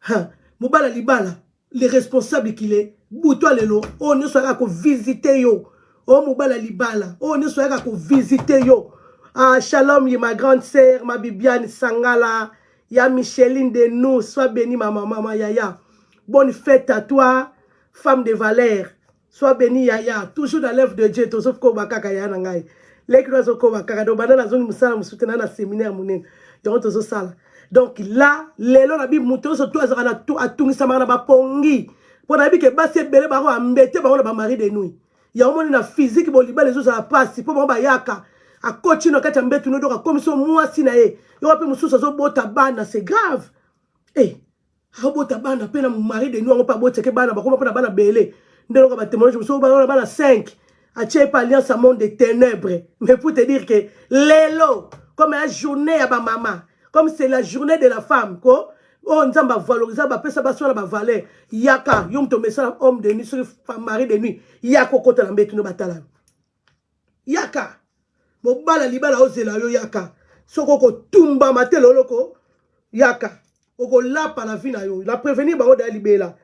Ha, mobala libala. Les responsables qu'il est, bouto lelo, on ne sera qu'au visiter yo. Oh mobala libala, on ne sera qu'au visiter yo. Ah shalom, y ma grande sœur, ma Bibiane Sangala, ya Micheline de nous, sois bénie ma maman Yaya. Bonne fête à toi, femme de valeur. Sois bénie Yaya, toujours dans l'œuvre de Dieu, sauf ko bakaka ya nangai. Lekro zo ko bakaka do banana zone musala musutena na séminaire munen. Yo tozo sala. Donc là, les gens qui ont tout à tout ça ba pongi. Pour na bi ke ba se bele ba ko ambete ba ba mari de nuit. Il y a un moment na physique bo liba les autres ça passe pour ba yaka. A continue kati ambetu no doka comme so moi si na ye. Yo pe mususu zo bota bana c'est grave. Eh, a bota bana pe na mari de nuit on pas bota ke bana ba ko pa bana bele. Ndelo ba témoignage so ba bana 5. A tie pas alliance à monde des ténèbres. Mais pour te dire que l'élo comme la journée à ba maman. Comme c'est la journée de la femme, quoi. Oh, nzamba valoriser ba pesa ba sona ba valeur. Yaka, yom to message homme de nuit sur mari de nuit. Yako kota na mbetu no batala. Yaka. Mobala libala ozela yo yaka. Soko ko tumba matelo loko yaka. Oko lapa na vie na yo. La prévenir bango da libela.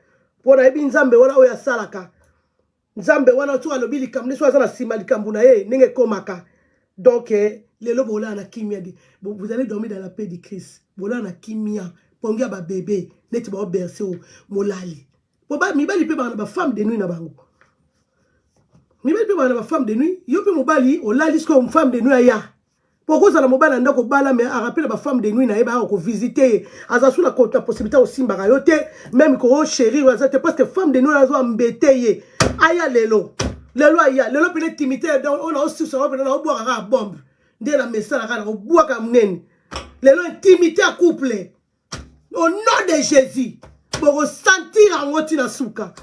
Pona ebi nzambe wana oya salaka. Nzambe wana tu alobi likambo so azana sima likambo na ye nenge komaka. Donc lelo bola na kimia di. Vous allez dormir dans la paix de Christ. Bola na kimia. Pongia ba bébé, net ba bercer o molali. Boba mibali pe ba femme de nuit na bango. Mibali pe ba femme de nuit, yo pe mobali o lali sko femme de nuit aya. Pourquoi ça la mobali ndako bala mais a rappeler ba femme de nuit na eba ko visiter azasu la possibilité au simba yote même ko chéri ou azate parce que femme de nuit azo embêter aya lelo. Lelo aya, lelo pe timité on a aussi ça on a boire à bombe. Ndé la message la ko boire ka mnene. Lelo intimité à couple. Au nom de Jésus, pour ressentir en oti na souka.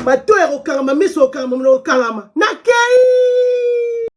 Mato ero karama miso karama no karama. Nakei